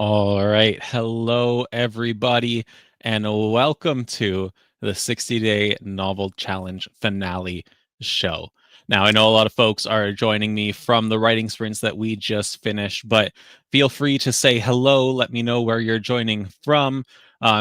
All right. Hello, everybody, and welcome to the 60-Day Novel Challenge finale show. Now, I know a lot of folks are joining me from the writing sprints that we just finished, but feel free to say hello. Let me know where you're joining from.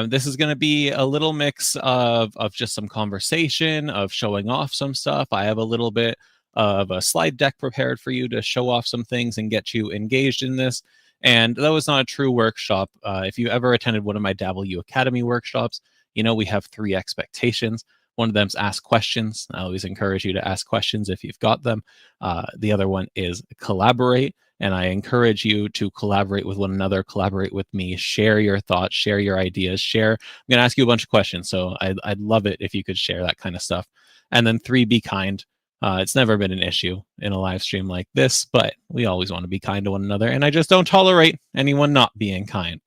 This is going to be a little mix of just some conversation, of showing off some stuff. I have a little bit of a slide deck prepared for you to show off some things and get you engaged in this. And that was not a true workshop. If you ever attended one of my Dabble Academy workshops, you know we have 3 expectations. One of them is ask questions. I always encourage you to ask questions if you've got them. The other one is collaborate. And I encourage you to collaborate with one another, collaborate with me, share your thoughts, share your ideas, share. I'm going to ask you a bunch of questions. So I'd love it if you could share that kind of stuff. And then 3, be kind. It's never been an issue in a live stream like this, but we always want to be kind to one another, and I just don't tolerate anyone not being kind.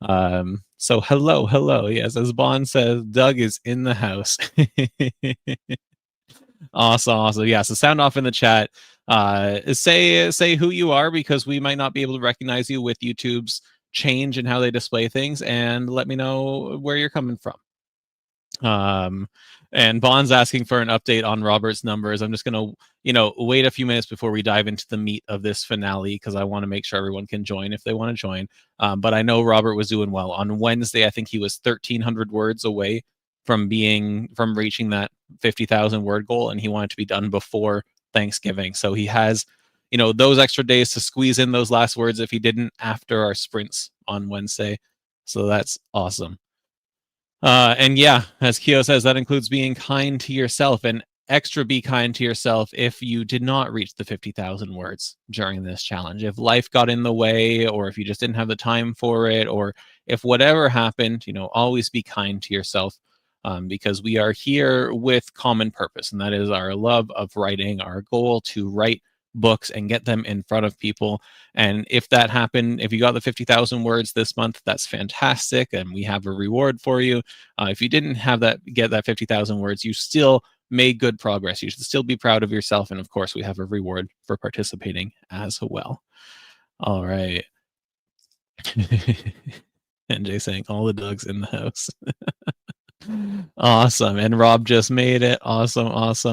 So hello. Yes, as Bond says, Doug is in the house. Awesome. Yeah, so sound off in the chat. Say who you are, because we might not be able to recognize you with YouTube's change in how they display things, and let me know where you're coming from. And Bond's asking for an update on Robert's numbers. I'm just going to, wait a few minutes before we dive into the meat of this finale, because I want to make sure everyone can join if they want to join. But I know Robert was doing well. On Wednesday, I think he was 1,300 words away from reaching that 50,000 word goal, and he wanted to be done before Thanksgiving. So he has, those extra days to squeeze in those last words if he didn't after our sprints on Wednesday. So that's awesome. And yeah, as Kyo says, that includes being kind to yourself, and extra be kind to yourself if you did not reach the 50,000 words during this challenge. If life got in the way, or if you just didn't have the time for it, or if whatever happened, always be kind to yourself, because we are here with common purpose, and that is our love of writing, our goal to write books and get them in front of people. And if that happened, if you got the 50,000 words this month, that's fantastic, and we have a reward for you. If you didn't get that 50,000 words, you still made good progress. You should still be proud of yourself, and of course, we have a reward for participating as well. All right. NJ saying all the dogs in the house. Awesome. And Rob just made it. Awesome.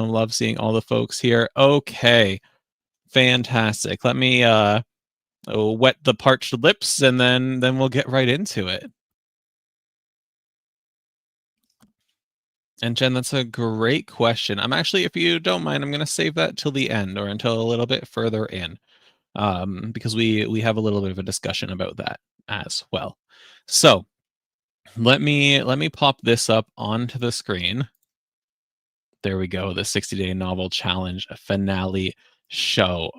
Love seeing all the folks here. Okay. Fantastic. Let me wet the parched lips, and then we'll get right into it. And Jen, that's a great question. I'm actually, if you don't mind, I'm going to save that till the end, or until a little bit further in, because we have a little bit of a discussion about that as well. So let me pop this up onto the screen. There we go. The 60-Day Novel Challenge finale show.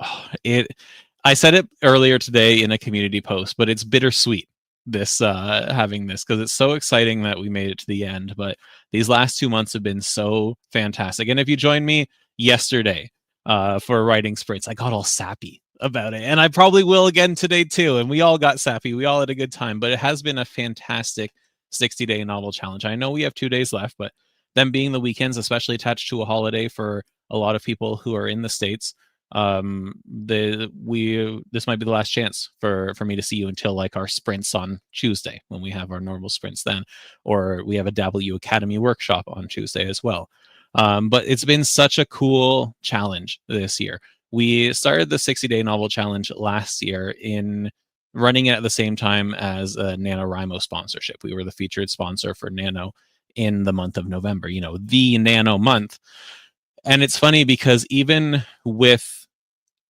I said it earlier today in a community post, but it's bittersweet, this having this, because it's so exciting that we made it to the end. But these last 2 months have been so fantastic. And if you joined me yesterday for writing sprints, I got all sappy about it, and I probably will again today too. And we all got sappy. We all had a good time. But it has been a fantastic 60-Day Novel Challenge. I know we have 2 days left, but them being the weekends, especially attached to a holiday for a lot of people who are in the States, this might be the last chance for me to see you until like our sprints on Tuesday, when we have our normal sprints then, or we have a Dabble Academy workshop on Tuesday as well. But it's been such a cool challenge this year. We started the 60-Day Novel Challenge last year in running it at the same time as a NaNoWriMo sponsorship. We were the featured sponsor for Nano in the month of November, the Nano month. And it's funny because even with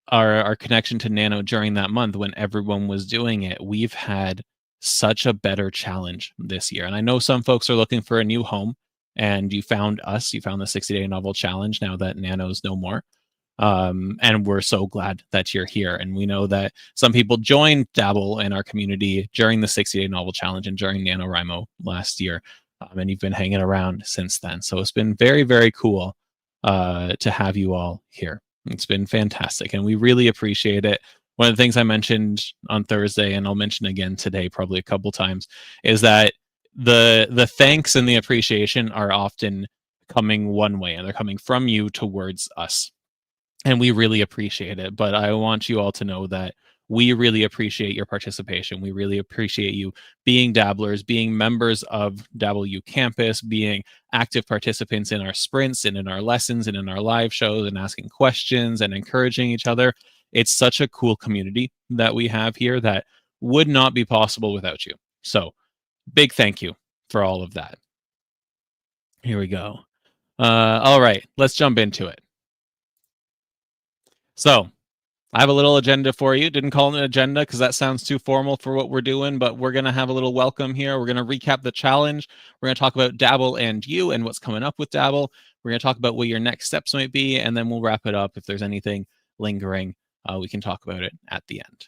our connection to Nano during that month, when everyone was doing it, we've had such a better challenge this year. And I know some folks are looking for a new home, and you found us. You found the 60-Day Novel Challenge now that Nano's no more. And we're so glad that you're here. And we know that some people joined Dabble in our community during the 60-Day Novel Challenge and during NaNoWriMo last year. And you've been hanging around since then. So it's been very, very cool to have you all here. It's been fantastic, and we really appreciate it. One of the things I mentioned on Thursday, and I'll mention again today probably a couple times, is that the thanks and the appreciation are often coming one way, and they're coming from you towards us. And we really appreciate it. But I want you all to know that we really appreciate your participation. We really appreciate you being dabblers, being members of Dabble U Campus, being active participants in our sprints and in our lessons and in our live shows and asking questions and encouraging each other. It's such a cool community that we have here that would not be possible without you. So, big thank you for all of that. Here we go. All right, let's jump into it. So, I have a little agenda for you. Didn't call it an agenda because that sounds too formal for what we're doing, but we're going to have a little welcome here. We're going to recap the challenge. We're going to talk about Dabble and you and what's coming up with Dabble. We're going to talk about what your next steps might be, and then we'll wrap it up. If there's anything lingering, we can talk about it at the end.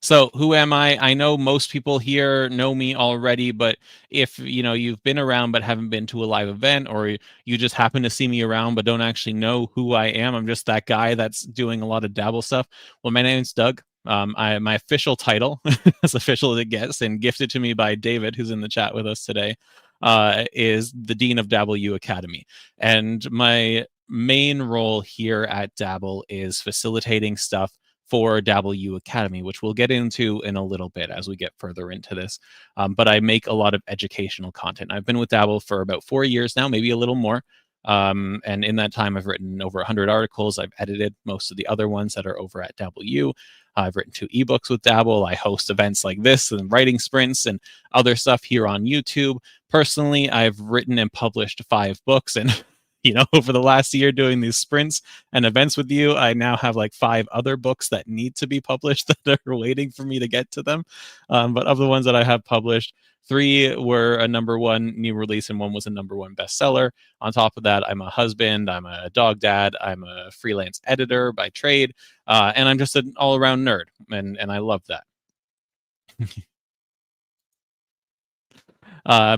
So who am I? I know most people here know me already, but if you've been around but haven't been to a live event, or you just happen to see me around but don't actually know who I am, I'm just that guy that's doing a lot of Dabble stuff. Well, my name's Doug. My official title, as official as it gets, and gifted to me by David, who's in the chat with us today, is the Dean of Dabble U Academy. And my main role here at Dabble is facilitating stuff for Dabble U Academy, which we'll get into in a little bit as we get further into this. But I make a lot of educational content. I've been with Dabble for about 4 years now, maybe a little more. And in that time, I've written over 100 articles. I've edited most of the other ones that are over at Dabble U. I've written 2 ebooks with Dabble. I host events like this and writing sprints and other stuff here on YouTube. Personally, I've written and published 5 books, and over the last year doing these sprints and events with you, I now have like 5 other books that need to be published that are waiting for me to get to them. But of the ones that I have published, 3 were a #1 new release and 1 was a #1 bestseller. On top of that, I'm a husband, I'm a dog dad, I'm a freelance editor by trade, and I'm just an all-around nerd, and I love that.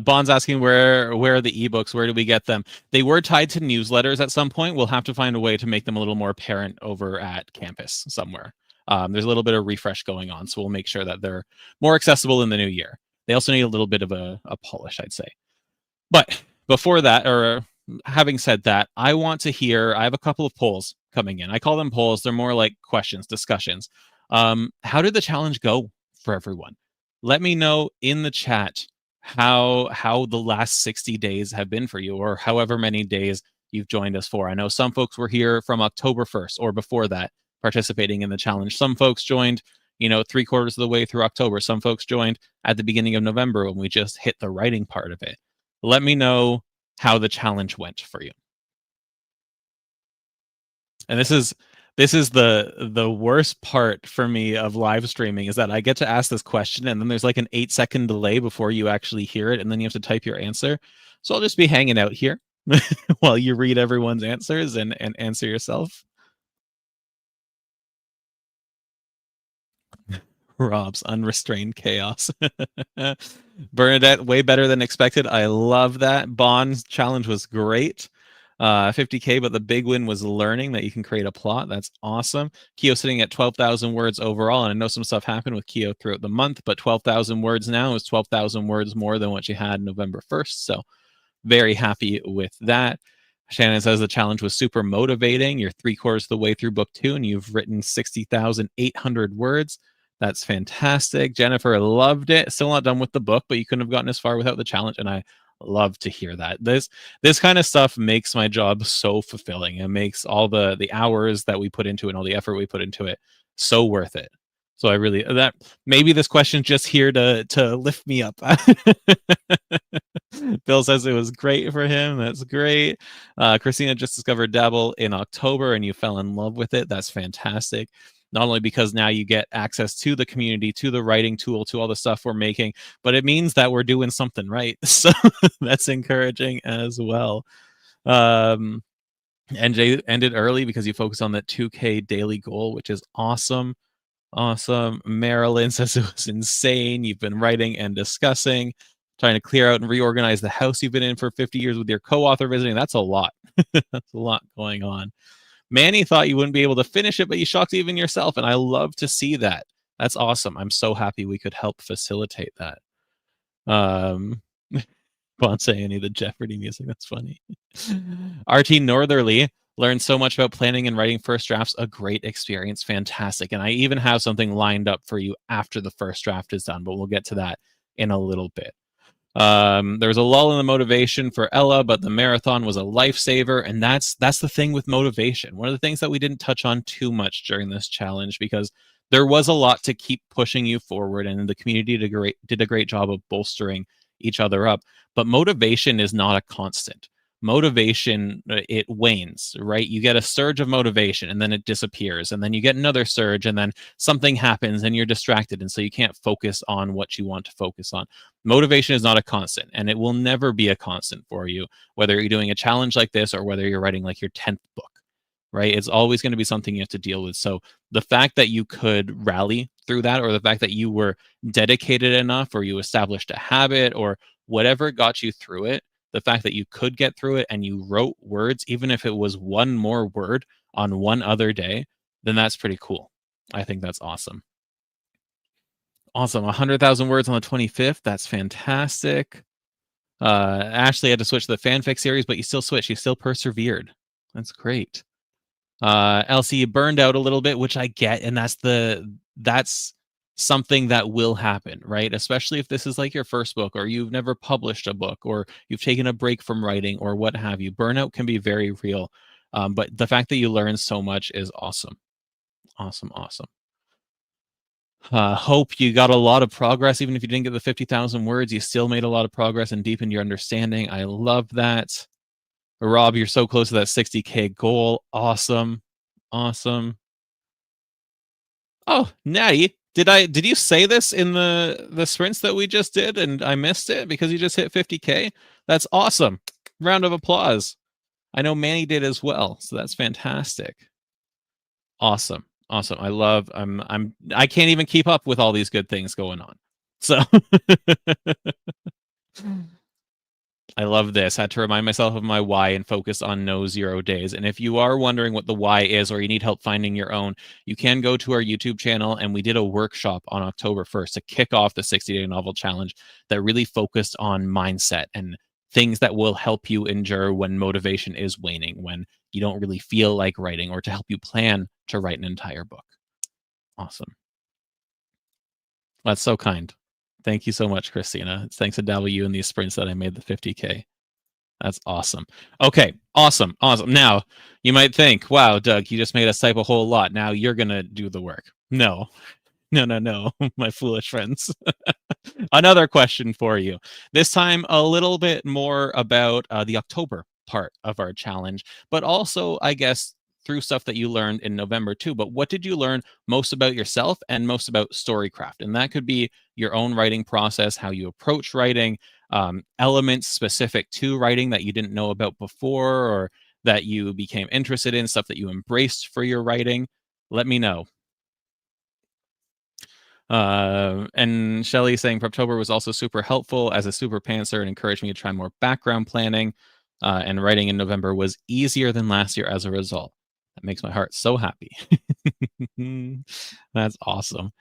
Bond's asking where are the ebooks? Where do we get them? They were tied to newsletters at some point. We'll have to find a way to make them a little more apparent over at campus somewhere. There's a little bit of refresh going on, so we'll make sure that they're more accessible in the new year. They also need a little bit of a polish, I'd say. But before that, or having said that, I have a couple of polls coming in. I call them polls. They're more like questions, discussions. How did the challenge go for everyone? Let me know in the chat how the last 60 days have been for you, or however many days you've joined us for. I know some folks were here from October 1st or before that participating in the challenge. Some folks joined 3/4 of the way through October. Some folks joined at the beginning of November when we just hit the writing part of it. Let me know how the challenge went for you. And this is the worst part for me of live streaming, is that I get to ask this question and then there's like an 8-second delay before you actually hear it, and then you have to type your answer. So I'll just be hanging out here while you read everyone's answers and answer yourself. Rob's unrestrained chaos. Bernadette, way better than expected. I love that. Bond's challenge was great. 50K, but the big win was learning that you can create a plot. That's awesome. Keo sitting at 12,000 words overall, and I know some stuff happened with Keo throughout the month, but 12,000 words now is 12,000 words more than what you had November 1st. So very happy with that. Shannon says the challenge was super motivating. You're 3/4 of the way through book 2 and you've written 60,800 words. That's fantastic. Jennifer loved it. Still not done with the book, but you couldn't have gotten as far without the challenge, and I love to hear that. This kind of stuff makes my job so fulfilling. It makes all the hours that we put into it and all the effort we put into it so worth it. So I really, that maybe this question's just here to lift me up. Bill says it was great for him. That's great. Christina just discovered Dabble in October and you fell in love with it. That's fantastic. Not only because now you get access to the community, to the writing tool, to all the stuff we're making, but it means that we're doing something right. So that's encouraging as well. NJ ended early because you focus on that 2K daily goal, which is awesome. Awesome. Marilyn says it was insane. You've been writing and discussing, trying to clear out and reorganize the house you've been in for 50 years with your co-author visiting. That's a lot. That's a lot going on. Manny thought you wouldn't be able to finish it, but you shocked even yourself, and I love to see that. That's awesome. I'm so happy we could help facilitate that. Ponce, any of the Jeopardy music. That's funny. RT Northerly, Learned so much about planning and writing first drafts. A great experience. Fantastic. And I even have something lined up for you after the first draft is done, but we'll get to that in a little bit. There was a lull in the motivation for Ella, but the marathon was a lifesaver, and that's the thing with motivation. One of the things that we didn't touch on too much during this challenge, because there was a lot to keep pushing you forward, and the community did a great job of bolstering each other up. But motivation is not a constant. Motivation, it wanes, right? You get a surge of motivation and then it disappears, and then you get another surge, and then something happens and you're distracted, and so you can't focus on what you want to focus on. Motivation is not a constant, and it will never be a constant for you, whether you're doing a challenge like this or whether you're writing like your 10th book, right? It's always going to be something you have to deal with. So the fact that you could rally through that, or the fact that you were dedicated enough, or you established a habit, or whatever got you through it, the fact that you could get through it and you wrote words, even if it was one more word on one other day, then that's pretty cool. I think that's awesome. Awesome. 100,000 words on the 25th. That's fantastic. Ashley had to switch to the fanfic series, but you still switched. You still persevered. That's great. Elsie, you burned out a little bit, which I get, and that's something that will happen, right? Especially if this is like your first book, or you've never published a book, or you've taken a break from writing, or what have you. Burnout can be very real. But the fact that you learn so much is awesome. Awesome. Hope you got a lot of progress. Even if you didn't get the 50,000 words, you still made a lot of progress and deepened your understanding. I love that. Rob, you're so close to that 60K goal. Awesome. Oh, Natty, did you say this in the sprints that we just did and I missed it because you just hit 50K? That's awesome. Round of applause. I know Manny did as well, so that's fantastic. Awesome. I can't even keep up with all these good things going on. So I love this. I had to remind myself of my why and focus on no 0 days. And if you are wondering what the why is, or you need help finding your own, you can go to our YouTube channel, and we did a workshop on October 1st to kick off the 60-day novel challenge that really focused on mindset and things that will help you endure when motivation is waning, when you don't really feel like writing, or to help you plan to write an entire book. Awesome. That's so kind. Thank you so much, Christina. It's thanks to Dabble and these sprints that I made the 50K. That's awesome. Okay, awesome. Now, you might think, wow, Doug, you just made us type a whole lot. Now you're going to do the work. No, my foolish friends. Another question for you. This time, a little bit more about the October part of our challenge, but also, I guess, through stuff that you learned in November too. But what did you learn most about yourself and most about Storycraft? And that could be your own writing process, how you approach writing, elements specific to writing that you didn't know about before, or that you became interested in, stuff that you embraced for your writing. Let me know. And Shelly saying Preptober was also super helpful as a super pantser and encouraged me to try more background planning. And writing in November was easier than last year as a result. That makes my heart so happy. That's awesome.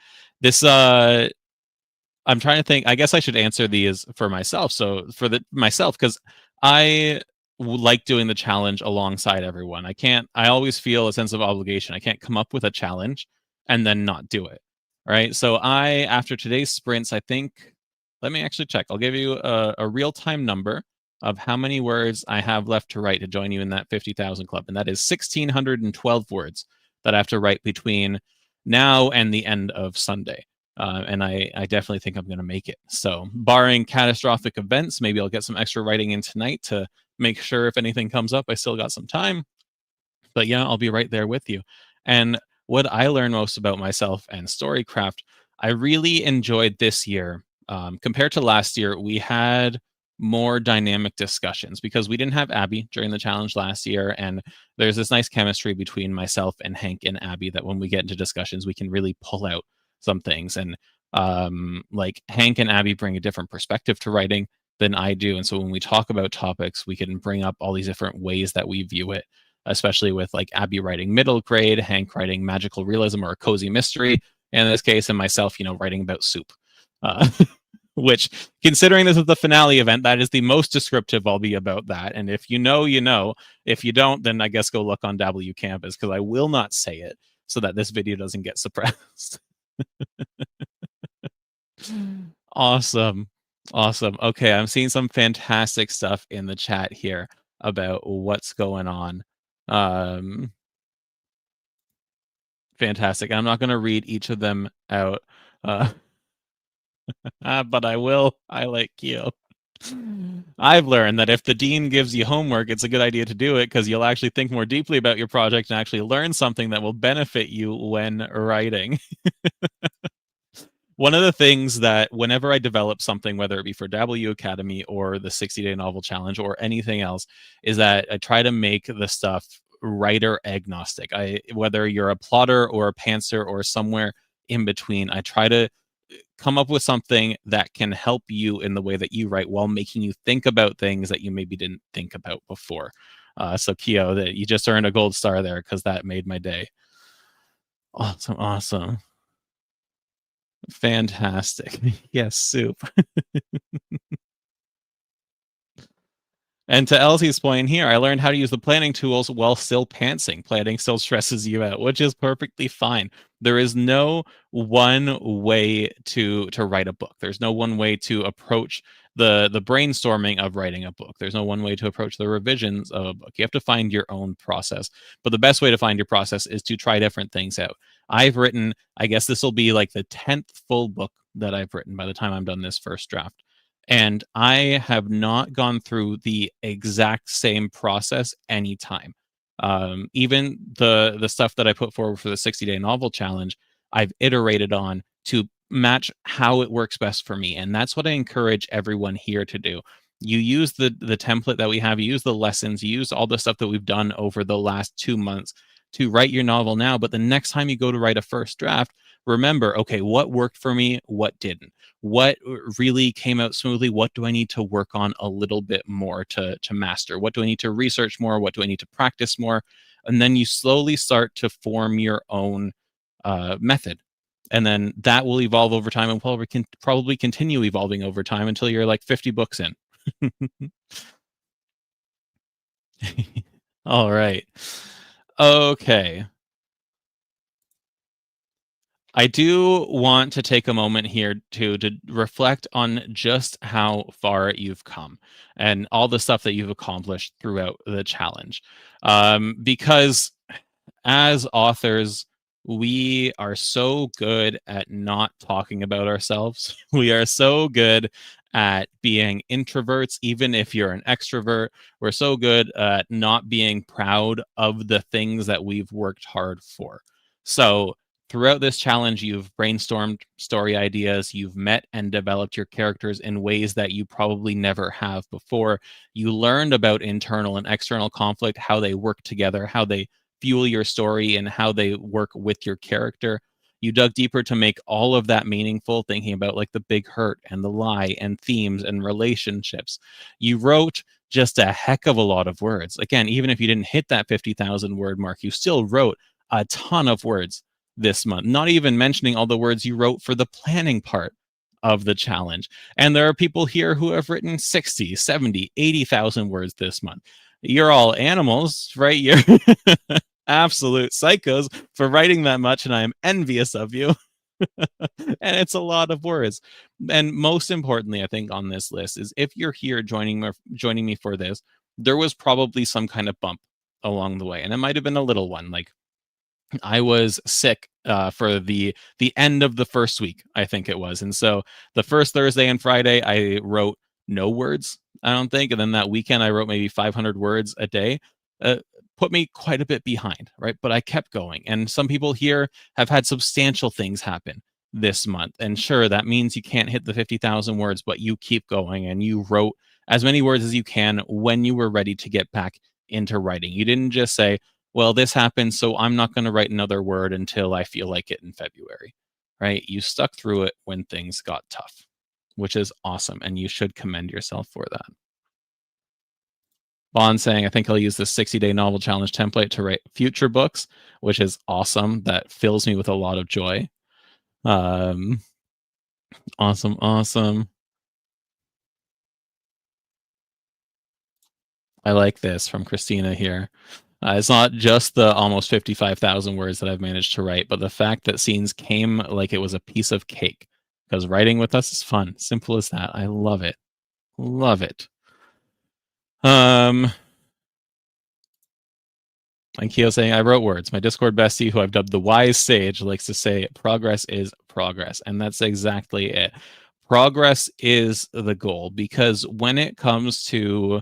This I'm trying to think. I guess I should answer these for myself. So for myself, because I like doing the challenge alongside everyone. I always feel a sense of obligation. I can't come up with a challenge and then not do it. Right. So after today's sprints, I think, let me actually check. I'll give you a real-time number of how many words I have left to write to join you in that 50,000 club. And that is 1,612 words that I have to write between now and the end of Sunday. And I definitely think I'm going to make it. So barring catastrophic events, maybe I'll get some extra writing in tonight to make sure if anything comes up, I still got some time. But yeah, I'll be right there with you. And what I learned most about myself and Storycraft, I really enjoyed this year. Compared to last year, we had more dynamic discussions because we didn't have Abby during the challenge last year. And there's this nice chemistry between myself and Hank and Abby that when we get into discussions, we can really pull out some things. And like Hank and Abby bring a different perspective to writing than I do. And so when we talk about topics, we can bring up all these different ways that we view it, especially with like Abby writing middle grade, Hank writing magical realism or a cozy mystery in this case, and myself, writing about soup. Which, considering this is the finale event, that is the most descriptive I'll be about that. And if you know, you know. If you don't, then I guess go look on Dabble Campus, because I will not say it so that this video doesn't get suppressed. Awesome. Awesome. Okay, I'm seeing some fantastic stuff in the chat here about what's going on. Fantastic. I'm not going to read each of them out, but I will highlight Keo. I've learned that if the dean gives you homework, it's a good idea to do it, because you'll actually think more deeply about your project and actually learn something that will benefit you when writing. One of the things that whenever I develop something, whether it be for W Academy or the 60-day novel challenge or anything else, is that I try to make the stuff writer agnostic. Whether you're a plotter or a pantser or somewhere in between, I try to come up with something that can help you in the way that you write, while making you think about things that you maybe didn't think about before. So Keo, that you just earned a gold star there, because that made my day. Awesome. Awesome. Fantastic. Yes, soup. And to Elsie's point here, I learned how to use the planning tools while still pantsing. Planning still stresses you out, which is perfectly fine. There is no one way to write a book. There's no one way to approach the brainstorming of writing a book. There's no one way to approach the revisions of a book. You have to find your own process. But the best way to find your process is to try different things out. I've written, I guess this will be like the 10th full book that I've written by the time I'm done this first draft. And I have not gone through the exact same process anytime. Even the stuff that I put forward for the 60-day novel challenge, I've iterated on to match how it works best for me. And that's what I encourage everyone here to do. You use the template that we have, you use the lessons, you use all the stuff that we've done over the last 2 months to write your novel now. But the next time you go to write a first draft, remember, okay, what worked for me, what didn't? What really came out smoothly? What do I need to work on a little bit more to master? What do I need to research more? What do I need to practice more? And then you slowly start to form your own method. And then that will evolve over time, and probably continue evolving over time until you're like 50 books in. All right. Okay. I do want to take a moment here to reflect on just how far you've come and all the stuff that you've accomplished throughout the challenge. Because as authors, we are so good at not talking about ourselves. We are so good at being introverts, even if you're an extrovert. We're so good at not being proud of the things that we've worked hard for. So throughout this challenge, you've brainstormed story ideas, you've met and developed your characters in ways that you probably never have before. You learned about internal and external conflict, how they work together, how they fuel your story, and how they work with your character. You dug deeper to make all of that meaningful, thinking about like the big hurt and the lie and themes and relationships. You wrote just a heck of a lot of words. Again, even if you didn't hit that 50,000 word mark, you still wrote a ton of words this month, not even mentioning all the words you wrote for the planning part of the challenge. And there are people here who have written 60, 70, 80,000 words this month. You're all animals, right? You're absolute psychos for writing that much, and I am envious of you. And it's a lot of words. And most importantly, I think on this list is, if you're here joining me for this, there was probably some kind of bump along the way, and it might have been a little one. Like, I was sick for the end of the first week, I think it was. And so the first Thursday and Friday, I wrote no words, I don't think. And then that weekend, I wrote maybe 500 words a day. Put me quite a bit behind, right? But I kept going. And some people here have had substantial things happen this month. And sure, that means you can't hit the 50,000 words, but you keep going and you wrote as many words as you can when you were ready to get back into writing. You didn't just say, well, this happened, so I'm not going to write another word until I feel like it in February, right? You stuck through it when things got tough, which is awesome, and you should commend yourself for that. Bond saying, I think I'll use the 60-day novel challenge template to write future books, which is awesome. That fills me with a lot of joy. Awesome. I like this from Christina here. It's not just the almost 55,000 words that I've managed to write, but the fact that scenes came like it was a piece of cake. Because writing with us is fun. Simple as that. I love it. Love it. And Keo saying, I wrote words. My Discord bestie, who I've dubbed the wise sage, likes to say, progress is progress. And that's exactly it. Progress is the goal, because when it comes to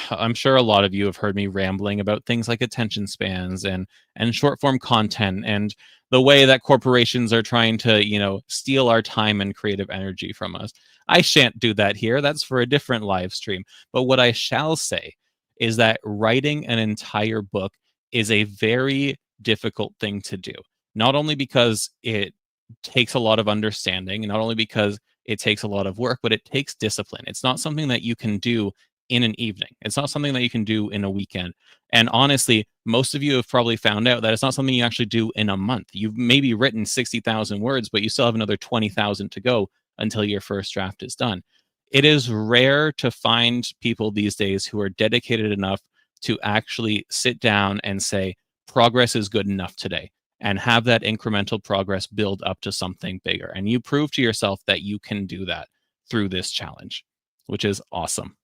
I'm sure a lot of you have heard me rambling about things like attention spans and short form content and the way that corporations are trying to, steal our time and creative energy from us. I shan't do that here. That's for a different live stream. But what I shall say is that writing an entire book is a very difficult thing to do. Not only because it takes a lot of understanding, and not only because it takes a lot of work, but it takes discipline. It's not something that you can do in an evening. It's not something that you can do in a weekend. And honestly, most of you have probably found out that it's not something you actually do in a month. You've maybe written 60,000 words, but you still have another 20,000 to go until your first draft is done. It is rare to find people these days who are dedicated enough to actually sit down and say, progress is good enough today, and have that incremental progress build up to something bigger. And you prove to yourself that you can do that through this challenge, which is awesome.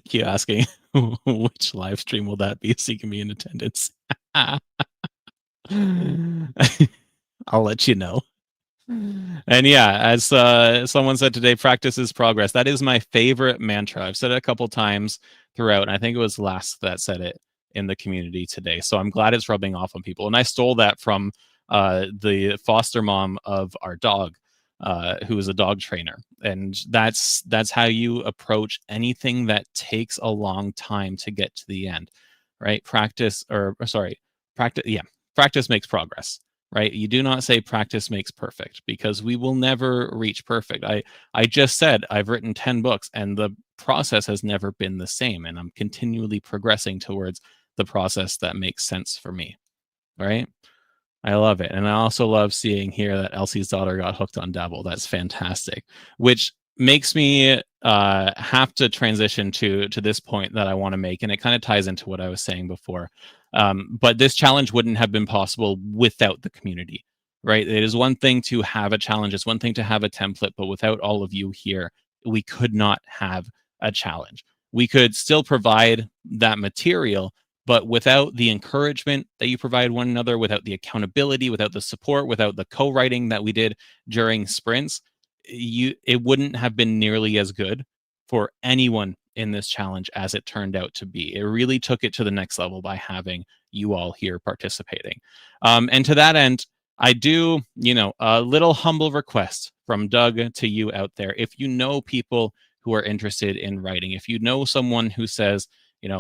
Keep asking, which live stream will that be so you can be in attendance? I'll let you know. And yeah, as someone said today, practice is progress. That is my favorite mantra. I've said it a couple times throughout, and I think it was Last that said it in the community today. So I'm glad it's rubbing off on people. And I stole that from the foster mom of our dog, who is a dog trainer. And that's how you approach anything that takes a long time to get to the end, right? Practice makes progress, right? You do not say practice makes perfect, because we will never reach perfect. I just said I've written 10 books and the process has never been the same, and I'm continually progressing towards the process that makes sense for me, right? I love it. And I also love seeing here that Elsie's daughter got hooked on Dabble. That's fantastic, which makes me have to transition to this point that I want to make. And it kind of ties into what I was saying before. But this challenge wouldn't have been possible without the community, right? It is one thing to have a challenge. It's one thing to have a template, but without all of you here, we could not have a challenge. We could still provide that material, but without the encouragement that you provide one another, without the accountability, without the support, without the co-writing that we did during sprints, it wouldn't have been nearly as good for anyone in this challenge as it turned out to be. It really took it to the next level by having you all here participating. And to that end, I do, a little humble request from Doug to you out there. If you know people who are interested in writing, if you know someone who says,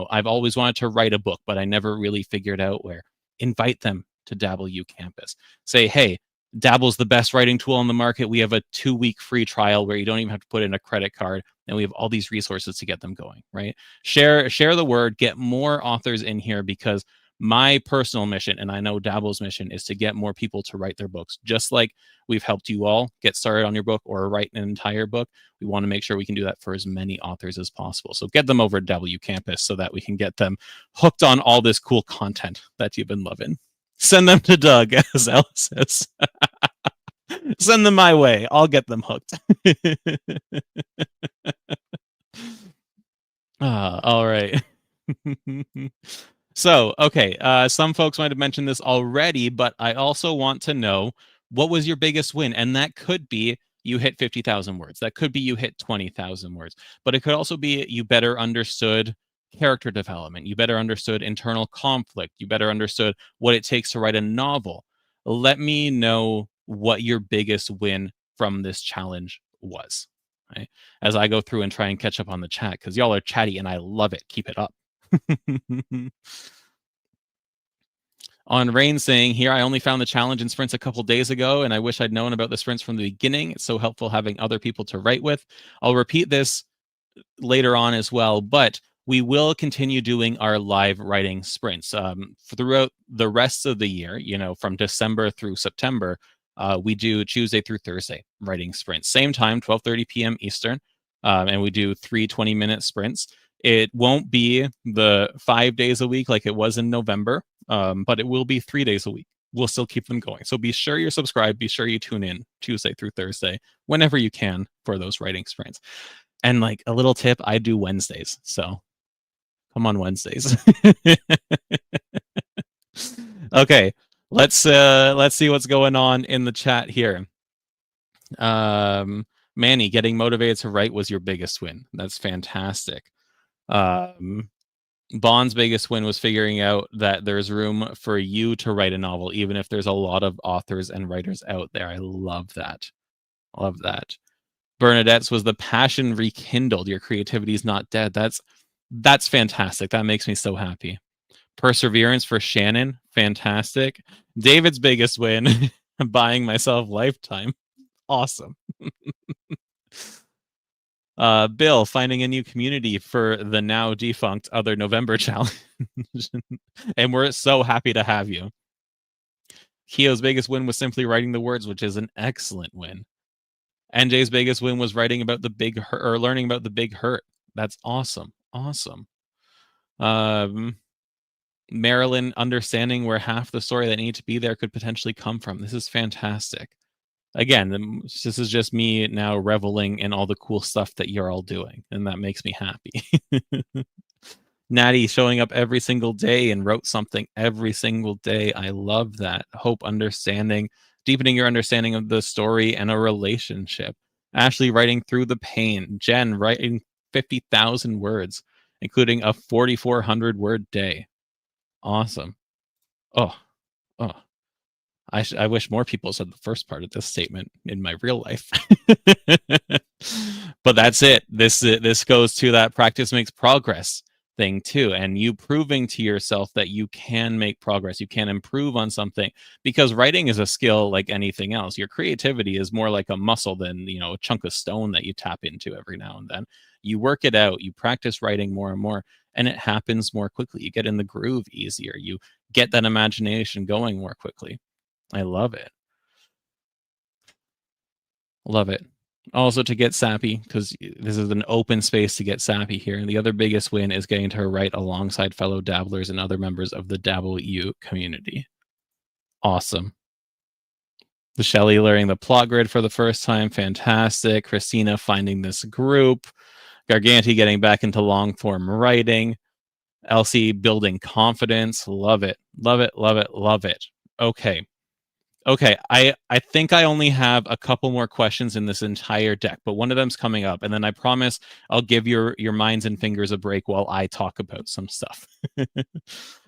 I've always wanted to write a book, but I never really figured out where, invite them to Dabble U Campus. Say, hey, Dabble's the best writing tool on the market. We have a 2-week free trial where you don't even have to put in a credit card, and we have all these resources to get them going, right? Share the word, get more authors in here, because my personal mission, and I know Dabble's mission, is to get more people to write their books. Just like we've helped you all get started on your book or write an entire book, we want to make sure we can do that for as many authors as possible. So get them over at Dabble U Campus so that we can get them hooked on all this cool content that you've been loving. Send them to Doug, as Alice says. Send them my way. I'll get them hooked. All right. So, okay, some folks might have mentioned this already, but I also want to know, what was your biggest win? And that could be you hit 50,000 words. That could be you hit 20,000 words. But it could also be you better understood character development. You better understood internal conflict. You better understood what it takes to write a novel. Let me know what your biggest win from this challenge was, right? As I go through and try and catch up on the chat, because y'all are chatty and I love it. Keep it up. On Rain saying here, I only found the challenge in sprints a couple days ago, and I wish I'd known about the sprints from the beginning. It's so helpful having other people to write with. I'll repeat this later on as well, but we will continue doing our live writing sprints throughout the rest of the year. From December through September, we do Tuesday through Thursday writing sprints. Same time, 12:30 p.m. Eastern. and we do 3 20-minute sprints. It won't be the 5 days a week like it was in November, but it will be 3 days a week. We'll still keep them going. So be sure you're subscribed. Be sure you tune in Tuesday through Thursday, whenever you can, for those writing sprints. And like a little tip, I do Wednesdays. So come on Wednesdays. Okay, let's see what's going on in the chat here. Manny, getting motivated to write was your biggest win. That's fantastic. Bond's biggest win was figuring out that there's room for you to write a novel, even if there's a lot of authors and writers out there. I love that. Love that. Bernadette's was the passion rekindled. Your creativity is not dead. That's fantastic. That makes me so happy. Perseverance for Shannon, fantastic. David's biggest win, buying myself Lifetime. Awesome. Bill, finding a new community for the now defunct Other November Challenge. And we're so happy to have you. Keo's biggest win was simply writing the words, which is an excellent win. NJ's biggest win was writing about the big hurt, or learning about the big hurt. That's awesome. Awesome. Marilyn understanding where half the story that needed to be there could potentially come from. This is fantastic. Again, this is just me now reveling in all the cool stuff that you're all doing, and that makes me happy. Natty showing up every single day and wrote something every single day. I love that. Hope understanding, deepening your understanding of the story and a relationship. Ashley writing through the pain. Jen writing 50,000 words, including a 4,400 word day. Awesome. Oh. I wish more people said the first part of this statement in my real life. But that's it. This goes to that practice makes progress thing too, and you proving to yourself that you can make progress, you can improve on something, because writing is a skill like anything else. Your creativity is more like a muscle than, a chunk of stone that you tap into every now and then. You work it out, you practice writing more and more, and it happens more quickly. You get in the groove easier, you get that imagination going more quickly. I love it. Love it. Also to get sappy, because this is an open space to get sappy here. And the other biggest win is getting to write alongside fellow dabblers and other members of the Dabble U community. Awesome. The Shelley learning the plot grid for the first time. Fantastic. Christina finding this group. Garganti getting back into long form writing. Elsie building confidence. Love it. Love it. Love it. Love it. Okay. I think I only have a couple more questions in this entire deck, but one of them's coming up, and then I promise I'll give your minds and fingers a break while I talk about some stuff.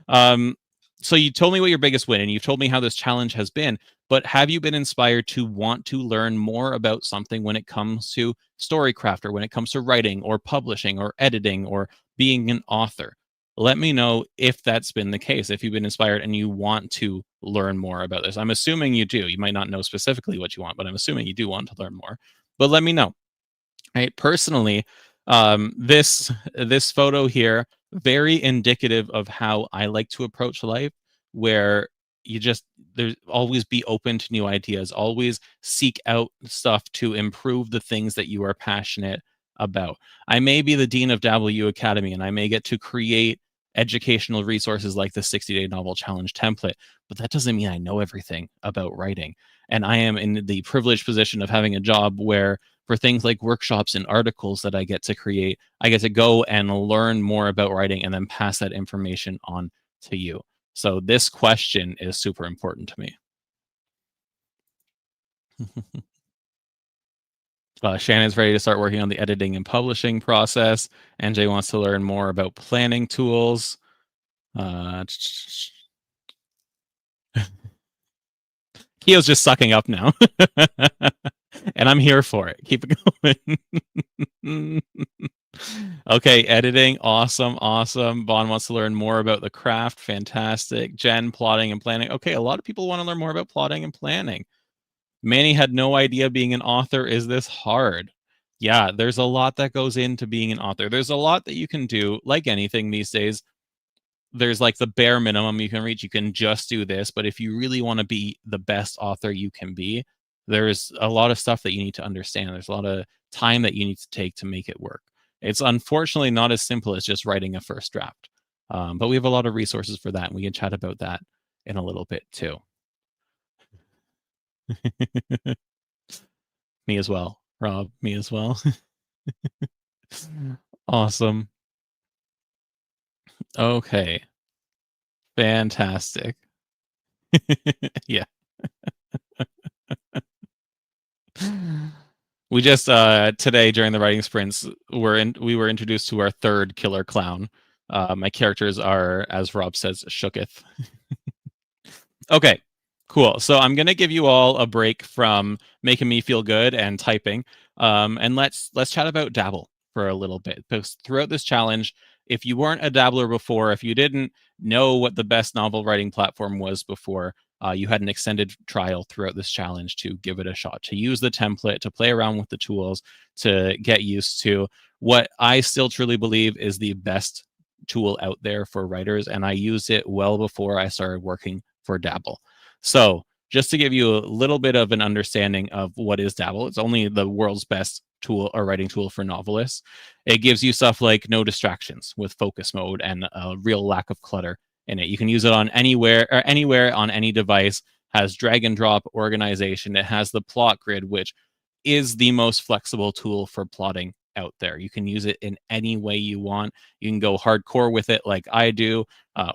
So you told me what your biggest win, and you told me how this challenge has been, but have you been inspired to want to learn more about something when it comes to storycraft, or when it comes to writing or publishing or editing or being an author? Let me know if that's been the case, if you've been inspired and you want to learn more about this. I'm assuming you do. You might not know specifically what you want, but I'm assuming you do want to learn more. But let me know. Right? Personally, this photo here, very indicative of how I like to approach life, where there's always be open to new ideas, always seek out stuff to improve the things that you are passionate about. I may be the dean of Dabble U Academy, and I may get to create educational resources like the 60-day novel challenge template, but that doesn't mean I know everything about writing. And I am in the privileged position of having a job where, for things like workshops and articles that I get to create, I get to go and learn more about writing and then pass that information on to you. So this question is super important to me. Shannon's ready to start working on the editing and publishing process. NJ wants to learn more about planning tools. Keo's just sucking up now. And I'm here for it. Keep it going. Okay, editing. Awesome. Vaughn wants to learn more about the craft. Fantastic. Jen, plotting and planning. Okay, a lot of people want to learn more about plotting and planning. Manny had no idea being an author is this hard. Yeah, there's a lot that goes into being an author. There's a lot that you can do, like anything these days. There's like the bare minimum you can reach. You can just do this, but if you really want to be the best author you can be, there's a lot of stuff that you need to understand. There's a lot of time that you need to take to make it work. It's unfortunately not as simple as just writing a first draft. But we have a lot of resources for that, and we can chat about that in a little bit too. Me as well, Rob. Me as well. Awesome. Okay. Fantastic. Yeah. We just today during the writing sprints we were introduced to our third killer clown. My characters are, as Rob says, shooketh. Okay, cool. So I'm gonna give you all a break from making me feel good and typing, and let's chat about Dabble for a little bit. Because throughout this challenge, if you weren't a dabbler before, if you didn't know what the best novel writing platform was before, you had an extended trial throughout this challenge to give it a shot, to use the template, to play around with the tools, to get used to what I still truly believe is the best tool out there for writers, and I used it well before I started working for Dabble. So, just to give you a little bit of an understanding of what is Dabble, it's only the world's best tool or writing tool for novelists. It gives you stuff like no distractions with focus mode and a real lack of clutter in it. You can use it on anywhere on any device. Has drag and drop organization. It has the plot grid, which is the most flexible tool for plotting out there. You can use it in any way you want. You can go hardcore with it like I do,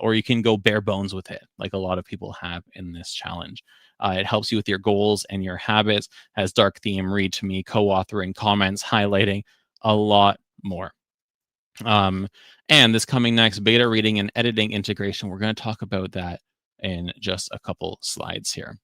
or you can go bare bones with it like a lot of people have in this challenge. It helps you with your goals and your habits, has dark theme, read to me, co-authoring, comments, highlighting, a lot more. And this coming next, beta reading and editing integration. We're going to talk about that in just a couple slides here.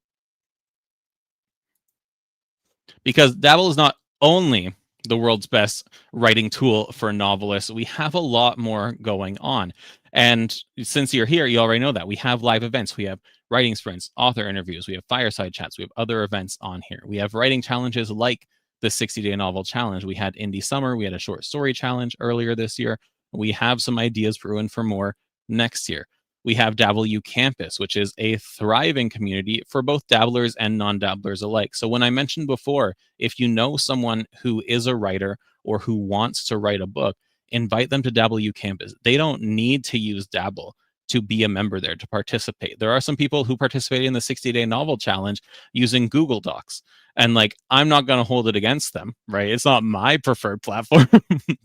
Because Dabble is not only the world's best writing tool for novelists, we have a lot more going on. And since you're here, you already know that we have live events, we have writing sprints, author interviews, we have fireside chats, we have other events on here. We have writing challenges like the 60-day novel challenge. We had Indie Summer, we had a short story challenge earlier this year. We have some ideas brewing for more next year. We have Dabble U Campus, which is a thriving community for both dabblers and non-dabblers alike. So when I mentioned before, if you know someone who is a writer or who wants to write a book, invite them to Dabble U Campus. They don't need to use Dabble to be a member there, to participate. There are some people who participate in the 60-day novel challenge using Google Docs. And like, I'm not going to hold it against them, right? It's not my preferred platform,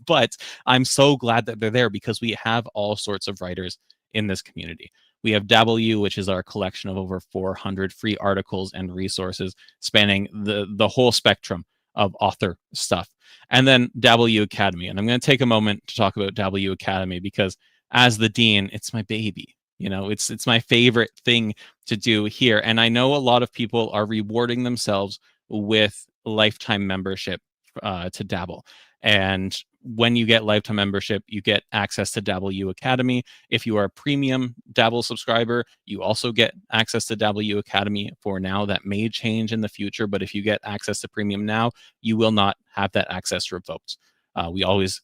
but I'm so glad that they're there because we have all sorts of writers in this community. We have Dabble U, which is our collection of over 400 free articles and resources spanning the whole spectrum of author stuff. And then Dabble U Academy. And I'm going to take a moment to talk about Dabble U Academy because as the dean, it's my baby. You know, it's my favorite thing to do here. And I know a lot of people are rewarding themselves with lifetime membership to Dabble. And when you get lifetime membership, you get access to Dabble U Academy. If you are a premium Dabble subscriber, you also get access to Dabble U Academy for now. That may change in the future, but if you get access to premium now, you will not have that access revoked. We always,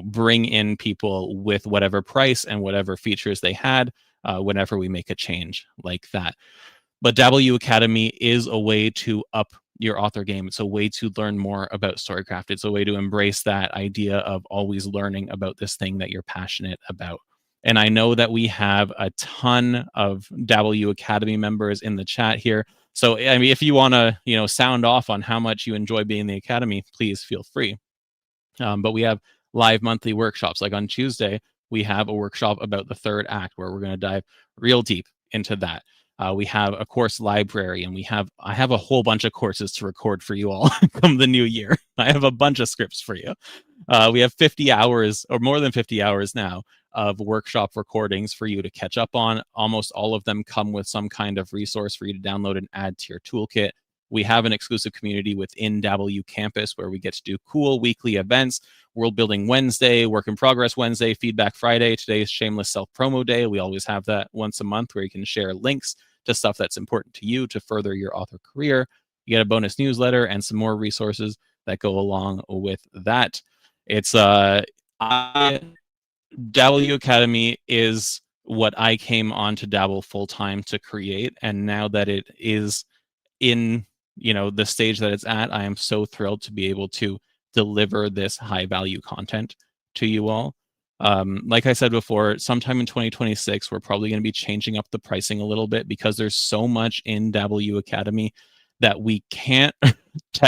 bring in people with whatever price and whatever features they had whenever we make a change like that. But Dabble U Academy is a way to up your author game. It's a way to learn more about Storycraft. It's a way to embrace that idea of always learning about this thing that you're passionate about. And I know that we have a ton of Dabble U Academy members in the chat here. So, I mean, if you want to, sound off on how much you enjoy being in the Academy, please feel free. But we have live monthly workshops. Like on Tuesday, we have a workshop about the third act where we're going to dive real deep into that. We have a course library, and I have a whole bunch of courses to record for you all come the new year. I have a bunch of scripts for you. We have 50 hours or more than 50 hours now of workshop recordings for you to catch up on. Almost all of them come with some kind of resource for you to download and add to your toolkit. We have an exclusive community within Dabble U Campus where we get to do cool weekly events. World Building Wednesday, Work in Progress Wednesday, Feedback Friday. Today is Shameless Self-Promo Day. We always have that once a month where you can share links to stuff that's important to you to further your author career. You get a bonus newsletter and some more resources that go along with that. It's Dabble U Academy is what I came on to Dabble full time to create, and now that it is in the stage that it's at, I am so thrilled to be able to deliver this high value content to you all. Like I said before, sometime in 2026, we're probably going to be changing up the pricing a little bit because there's so much in Dabble U Academy that we can't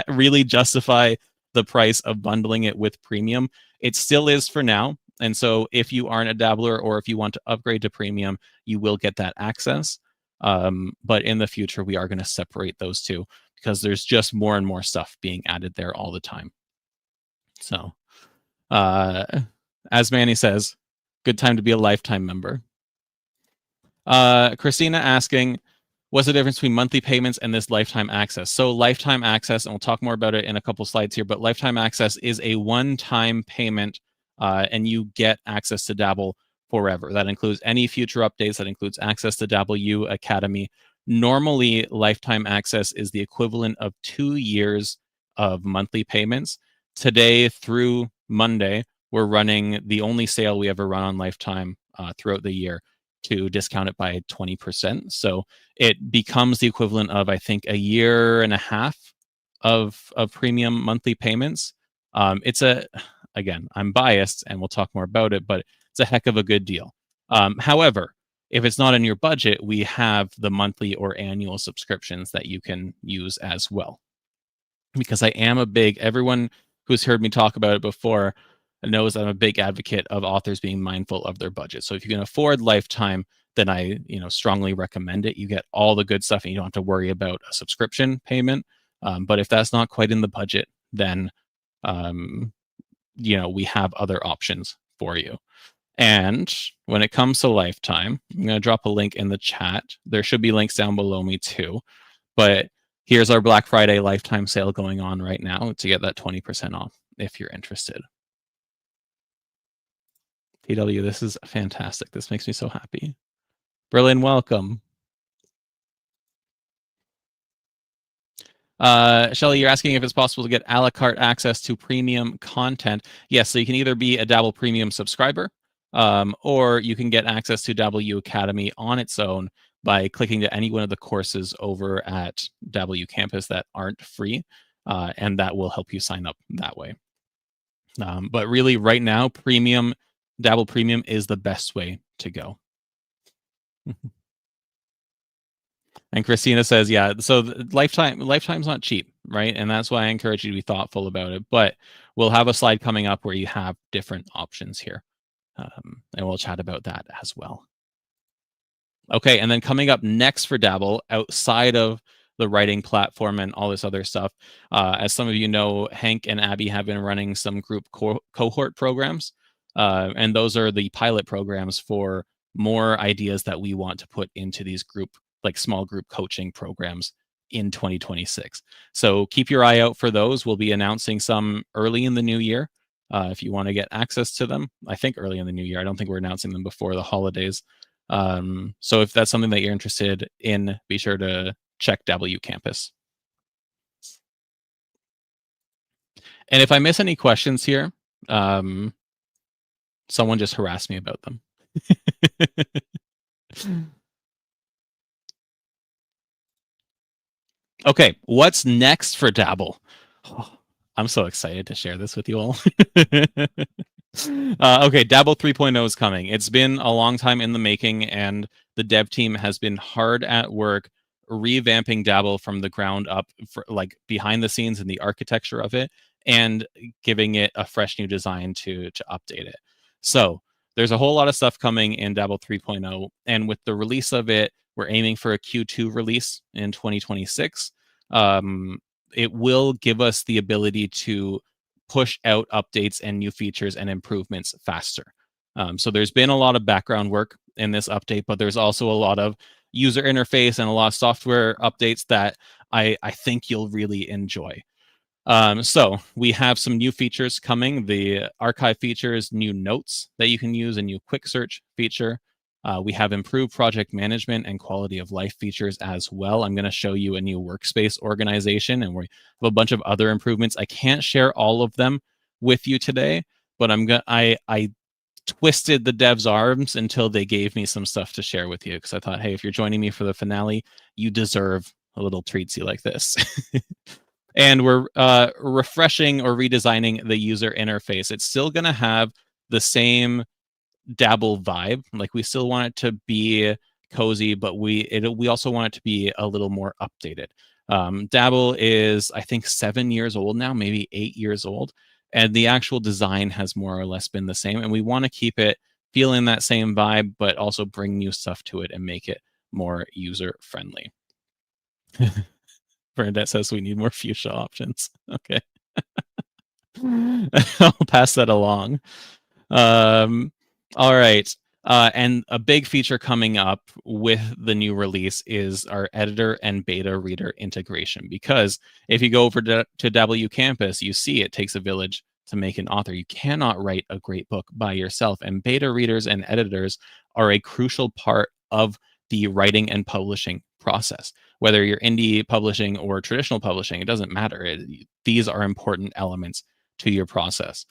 really justify the price of bundling it with premium. It still is for now. And so if you aren't a dabbler or if you want to upgrade to premium, you will get that access. But in the future, we are going to separate those two because there's just more and more stuff being added there all the time. So, as Manny says, good time to be a lifetime member. Christina asking, what's the difference between monthly payments and this lifetime access? So lifetime access, and we'll talk more about it in a couple slides here, but lifetime access is a one-time payment, and you get access to Dabble forever. That includes any future updates. That includes access to Dabble U Academy. Normally, lifetime access is the equivalent of 2 years of monthly payments. Today through Monday, we're running the only sale we ever run on lifetime throughout the year to discount it by 20%. So it becomes the equivalent of, I think, a year and a half of premium monthly payments. Again, I'm biased and we'll talk more about it, but it's a heck of a good deal. However, if it's not in your budget, we have the monthly or annual subscriptions that you can use as well. Because everyone who's heard me talk about it before knows I'm a big advocate of authors being mindful of their budget. So if you can afford lifetime, then I strongly recommend it. You get all the good stuff and you don't have to worry about a subscription payment. But if that's not quite in the budget, then we have other options for you. And when it comes to lifetime, I'm going to drop a link in the chat. There should be links down below me too. But here's our Black Friday lifetime sale going on right now to get that 20% off if you're interested. PW, this is fantastic. This makes me so happy. Berlin, welcome. Shelly, you're asking if it's possible to get a la carte access to premium content. Yes, so you can either be a Dabble Premium subscriber, or you can get access to Dabble U Academy on its own by clicking to any one of the courses over at Dabble U Campus that aren't free, and that will help you sign up that way. But really, right now, Dabble Premium is the best way to go. And Christina says, yeah, so lifetime's not cheap, right? And that's why I encourage you to be thoughtful about it. But we'll have a slide coming up where you have different options here. And we'll chat about that as well. Okay, and then coming up next for Dabble, outside of the writing platform and all this other stuff, as some of you know, Hank and Abby have been running some group cohort programs. And those are the pilot programs for more ideas that we want to put into these small group coaching programs in 2026. So keep your eye out for those. We'll be announcing some early in the new year. If you want to get access to them, I think early in the new year. I don't think we're announcing them before the holidays. So if that's something that you're interested in, be sure to check Dabble U Campus. And if I miss any questions here, someone just harassed me about them. Okay, what's next for Dabble? Oh, I'm so excited to share this with you all. Okay, Dabble 3.0 is coming. It's been a long time in the making, and the dev team has been hard at work revamping Dabble from the ground up, behind the scenes in the architecture of it, and giving it a fresh new design to update it. So there's a whole lot of stuff coming in Dabble 3.0, and with the release of it, we're aiming for a Q2 release in 2026. It will give us the ability to push out updates and new features and improvements faster. So there's been a lot of background work in this update, but there's also a lot of user interface and a lot of software updates that I think you'll really enjoy. So we have some new features coming. The archive features new notes that you can use, a new quick search feature. We have improved project management and quality of life features as well. I'm going to show you a new workspace organization, and we have a bunch of other improvements. I can't share all of them with you today, but I twisted the devs' arms until they gave me some stuff to share with you, because I thought, hey, if you're joining me for the finale, you deserve little treatsy like this. And we're refreshing or redesigning the user interface. It's still going to have the same Dabble vibe. Like, we still want it to be cozy, but we also want it to be a little more updated. Dabble is, I think, 7 years old now, maybe 8 years old, and the actual design has more or less been the same. And we want to keep it feeling that same vibe, but also bring new stuff to it and make it more user friendly. Bernadette says we need more fuchsia options. Okay. I'll pass that along. All right. And a big feature coming up with the new release is our editor and beta reader integration. Because if you go over to W Campus, you see it takes a village to make an author. You cannot write a great book by yourself. And beta readers and editors are a crucial part of the writing and publishing process. Whether you're indie publishing or traditional publishing, it doesn't matter. These are important elements to your process.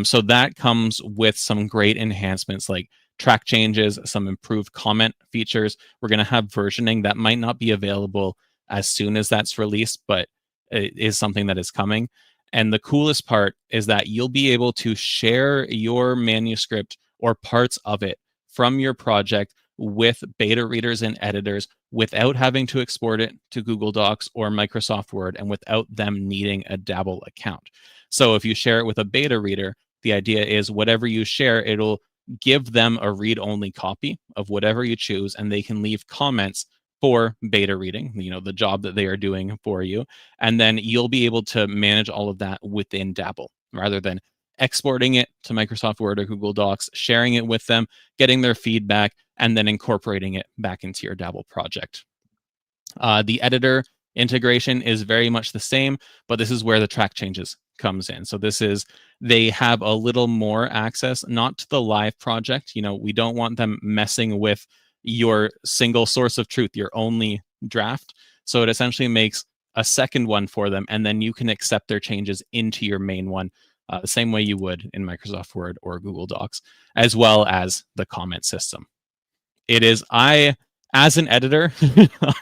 So that comes with some great enhancements like track changes, some improved comment features. We're going to have versioning that might not be available as soon as that's released, but it is something that is coming. And the coolest part is that you'll be able to share your manuscript or parts of it from your project with beta readers and editors without having to export it to Google Docs or Microsoft Word and without them needing a Dabble account. So if you share it with a beta reader, the idea is whatever you share, it'll give them a read-only copy of whatever you choose, and they can leave comments for beta reading, the job that they are doing for you. And then you'll be able to manage all of that within Dabble rather than exporting it to Microsoft Word or Google Docs, sharing it with them, getting their feedback, and then incorporating it back into your Dabble project. The editor integration is very much the same, but this is where the track changes comes in. So they have a little more access, not to the live project. We don't want them messing with your single source of truth, your only draft. So it essentially makes a second one for them, and then you can accept their changes into your main one, the same way you would in Microsoft Word or Google Docs, as well as the comment system. As an editor,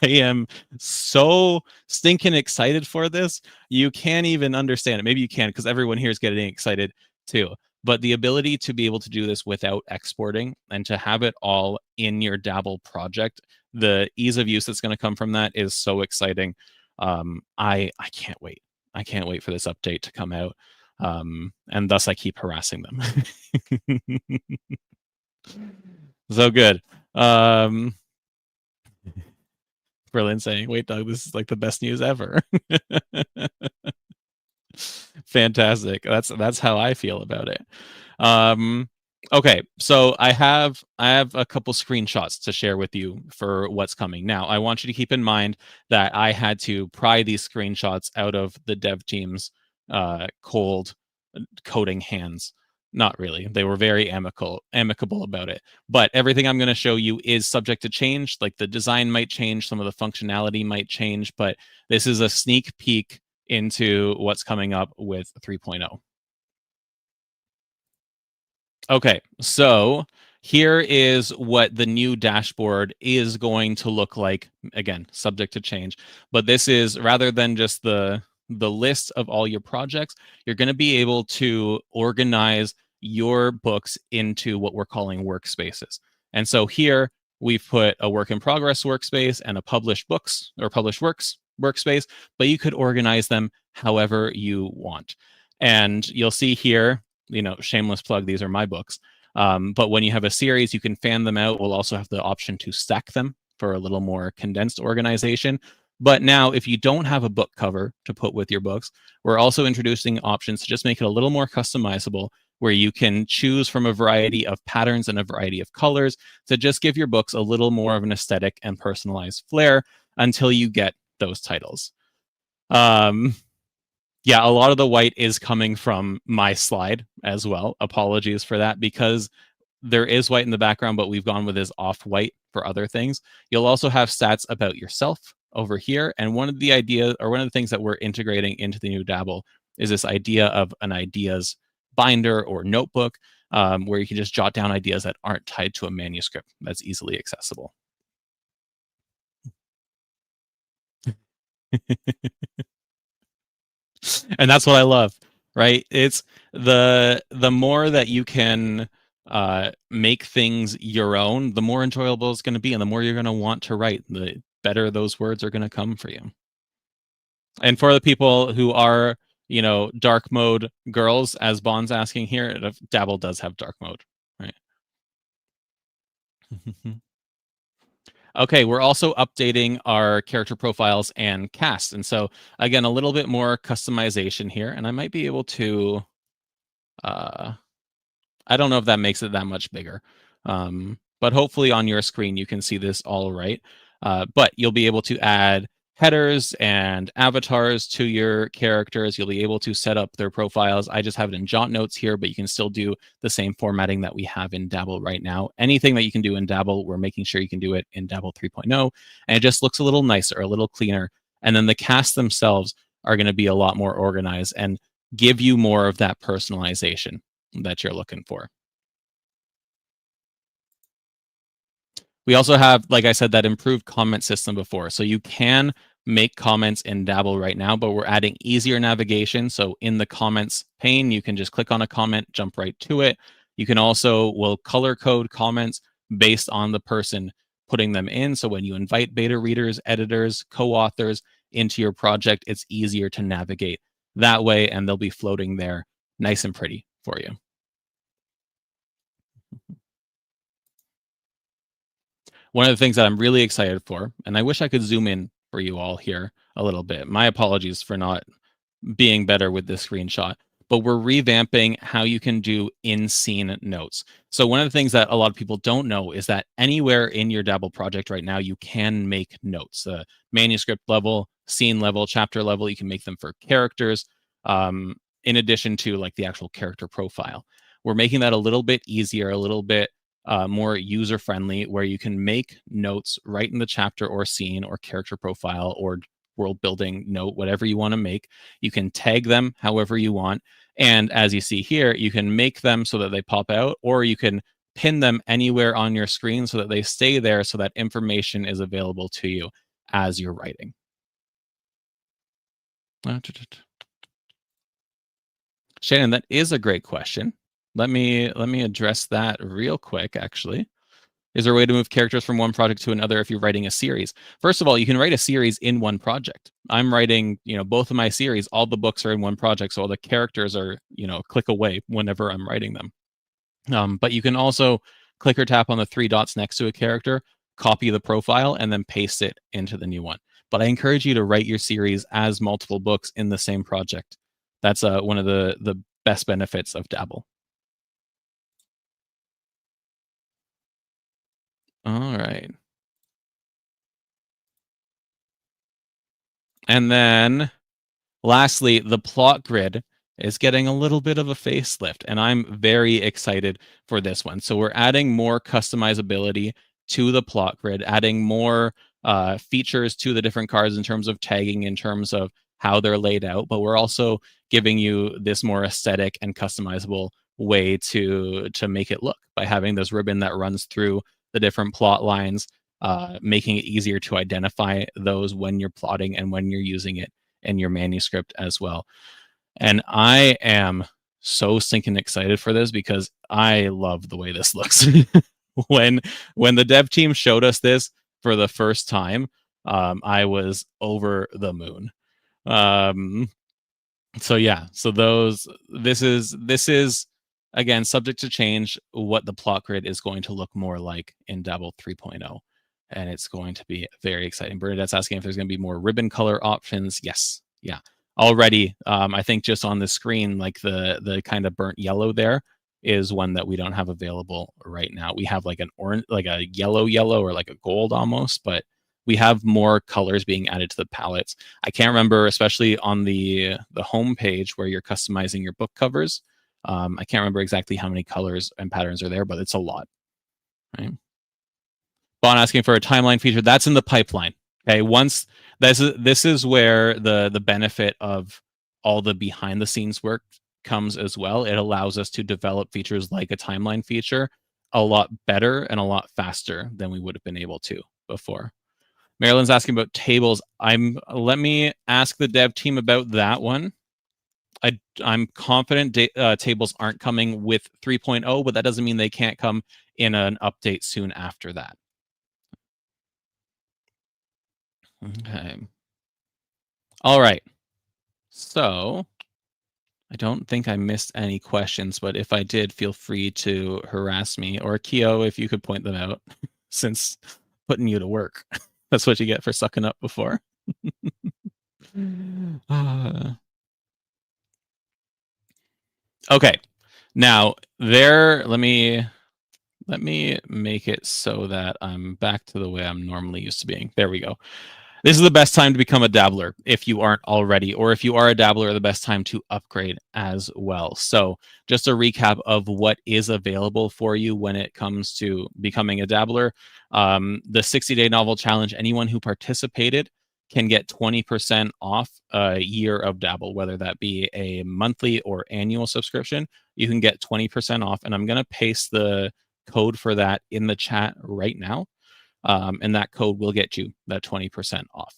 I am so stinking excited for this. You can't even understand it. Maybe you can, because everyone here is getting excited too. But the ability to be able to do this without exporting and to have it all in your Dabble project, the ease of use that's going to come from that is so exciting. I can't wait. I can't wait for this update to come out. And thus I keep harassing them. So good. Berlin saying, "Wait, Doug, this is like the best news ever." Fantastic. That's how I feel about it. Okay, so I have a couple screenshots to share with you for what's coming. Now, I want you to keep in mind that I had to pry these screenshots out of the dev team's cold coding hands. Not really. They were very amicable about it. But everything I'm going to show you is subject to change. Like, the design might change, some of the functionality might change, but this is a sneak peek into what's coming up with 3.0. Okay, so here is what the new dashboard is going to look like. Again, subject to change. But this is, rather than just the list of all your projects, you're going to be able to organize your books into what we're calling workspaces. And so here we've put a work in progress workspace and a published books or published works workspace, but you could organize them however you want. And you'll see here, shameless plug, these are my books. But when you have a series, you can fan them out. We'll also have the option to stack them for a little more condensed organization. But now, if you don't have a book cover to put with your books, we're also introducing options to just make it a little more customizable, where you can choose from a variety of patterns and a variety of colors to just give your books a little more of an aesthetic and personalized flair until you get those titles. Yeah, a lot of the white is coming from my slide as well. Apologies for that, because there is white in the background, but we've gone with this off-white for other things. You'll also have stats about yourself over here. And one of the things that we're integrating into the new Dabble is this idea of an ideas binder or notebook, where you can just jot down ideas that aren't tied to a manuscript that's easily accessible. And that's what I love, right? It's the more that you can make things your own, the more enjoyable it's going to be, and the more you're going to want to write, the better those words are going to come for you. And for the people who are, dark mode girls, as Bond's asking here, Dabble does have dark mode, right? Okay, we're also updating our character profiles and cast. And so, again, a little bit more customization here. And I might be able to, uh, I don't know if that makes it that much bigger. But hopefully on your screen, you can see this all right. But you'll be able to add headers and avatars to your characters. You'll be able to set up their profiles. I just have it in Jot Notes here, but you can still do the same formatting that we have in Dabble right now. Anything that you can do in Dabble, we're making sure you can do it in Dabble 3.0, and it just looks a little nicer, a little cleaner. And then the casts themselves are going to be a lot more organized and give you more of that personalization that you're looking for. We also have, like I said, that improved comment system before. So you can make comments in Dabble right now, but we're adding easier navigation. So in the comments pane, you can just click on a comment, jump right to it. You can also will color code comments based on the person putting them in. So when you invite beta readers, editors, co-authors into your project, it's easier to navigate that way, and they'll be floating there nice and pretty for you. One of the things that I'm really excited for, and I wish I could zoom in for you all here a little bit. My apologies for not being better with this screenshot, but we're revamping how you can do in-scene notes. So one of the things that a lot of people don't know is that anywhere in your Dabble project right now, you can make notes, manuscript level, scene level, chapter level. You can make them for characters, in addition to like the actual character profile. We're making that a little bit easier, a little bit more user friendly, where you can make notes right in the chapter or scene or character profile or world building note, whatever you want to make. You can tag them however you want. And as you see here, you can make them so that they pop out, or you can pin them anywhere on your screen so that they stay there so that information is available to you as you're writing. Shannon, that is a great question. Let me address that real quick, actually. Is there a way to move characters from one project to another if you're writing a series? First of all, you can write a series in one project. I'm writing, both of my series, all the books are in one project, so all the characters are, a click away whenever I'm writing them. But you can also click or tap on the three dots next to a character, copy the profile, and then paste it into the new one. But I encourage you to write your series as multiple books in the same project. That's one of the best benefits of Dabble. All right. And then lastly, the plot grid is getting a little bit of a facelift, and I'm very excited for this one. So we're adding more customizability to the plot grid, adding more features to the different cards in terms of tagging, in terms of how they're laid out, but we're also giving you this more aesthetic and customizable way to make it look by having this ribbon that runs through the different plot lines, making it easier to identify those when you're plotting and when you're using it in your manuscript as well. And I am so stinking excited for this because I love the way this looks. when the dev team showed us this for the first time, I was over the moon. So yeah, so this is again subject to change what the plot grid is going to look more like in Dabble 3.0, and it's going to be very exciting. Bernadette's asking if there's going to be more ribbon color options. Yes, yeah, already. I think just on the screen, like the kind of burnt yellow there is one that we don't have available right now. We have like an orange, like a yellow or like a gold almost, but we have more colors being added to the palettes. I can't remember, especially on the home page where you're customizing your book covers. I can't remember exactly how many colors and patterns are there, but it's a lot. Right? Bon asking for a timeline feature. That's in the pipeline. Okay, once this is where the benefit of all the behind the scenes work comes as well. It allows us to develop features like a timeline feature a lot better and a lot faster than we would have been able to before. Marilyn's asking about tables. Let me ask the dev team about that one. I'm confident tables aren't coming with 3.0, but that doesn't mean they can't come in an update soon after that. Okay. All right. So I don't think I missed any questions, but if I did, feel free to harass me, or Keo, if you could point them out, since putting you to work. That's what you get for sucking up before. Okay. Now let me make it so that I'm back to the way I'm normally used to being. There we go. This is the best time to become a dabbler if you aren't already, or if you are a dabbler, the best time to upgrade as well. So just a recap of what is available for you when it comes to becoming a dabbler. The 60-day novel challenge, anyone who participated can get 20% off a year of Dabble, whether that be a monthly or annual subscription. You can get 20% off, and I'm going to paste the code for that in the chat right now. And that code will get you that 20% off.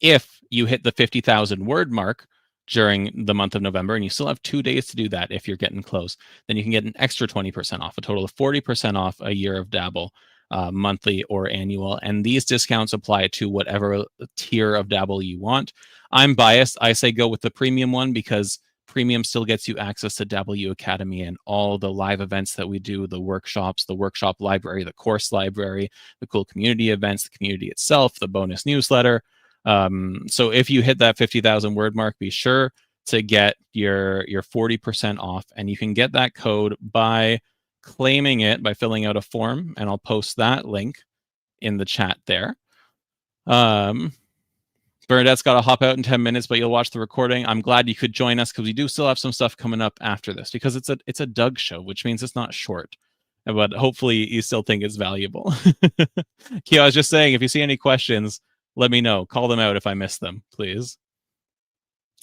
If you hit the 50,000 word mark during the month of November, and you still have 2 days to do that if you're getting close, then you can get an extra 20% off, a total of 40% off a year of Dabble, monthly or annual. And these discounts apply to whatever tier of Dabble you want. I'm biased. I say go with the premium one because premium still gets you access to Dabble U Academy and all the live events that we do, the workshops, the workshop library, the course library, the cool community events, the community itself, the bonus newsletter. So if you hit that 50,000 word mark, be sure to get your 40% off, and you can get that code by claiming it by filling out a form, and I'll post that link in the chat there. Bernadette's got to hop out in 10 minutes, but you'll watch the recording. I'm glad you could join us because we do still have some stuff coming up after this, because it's a Doug show, which means it's not short. But hopefully you still think it's valuable. Keo, I was just saying, if you see any questions, let me know. Call them out if I miss them, please.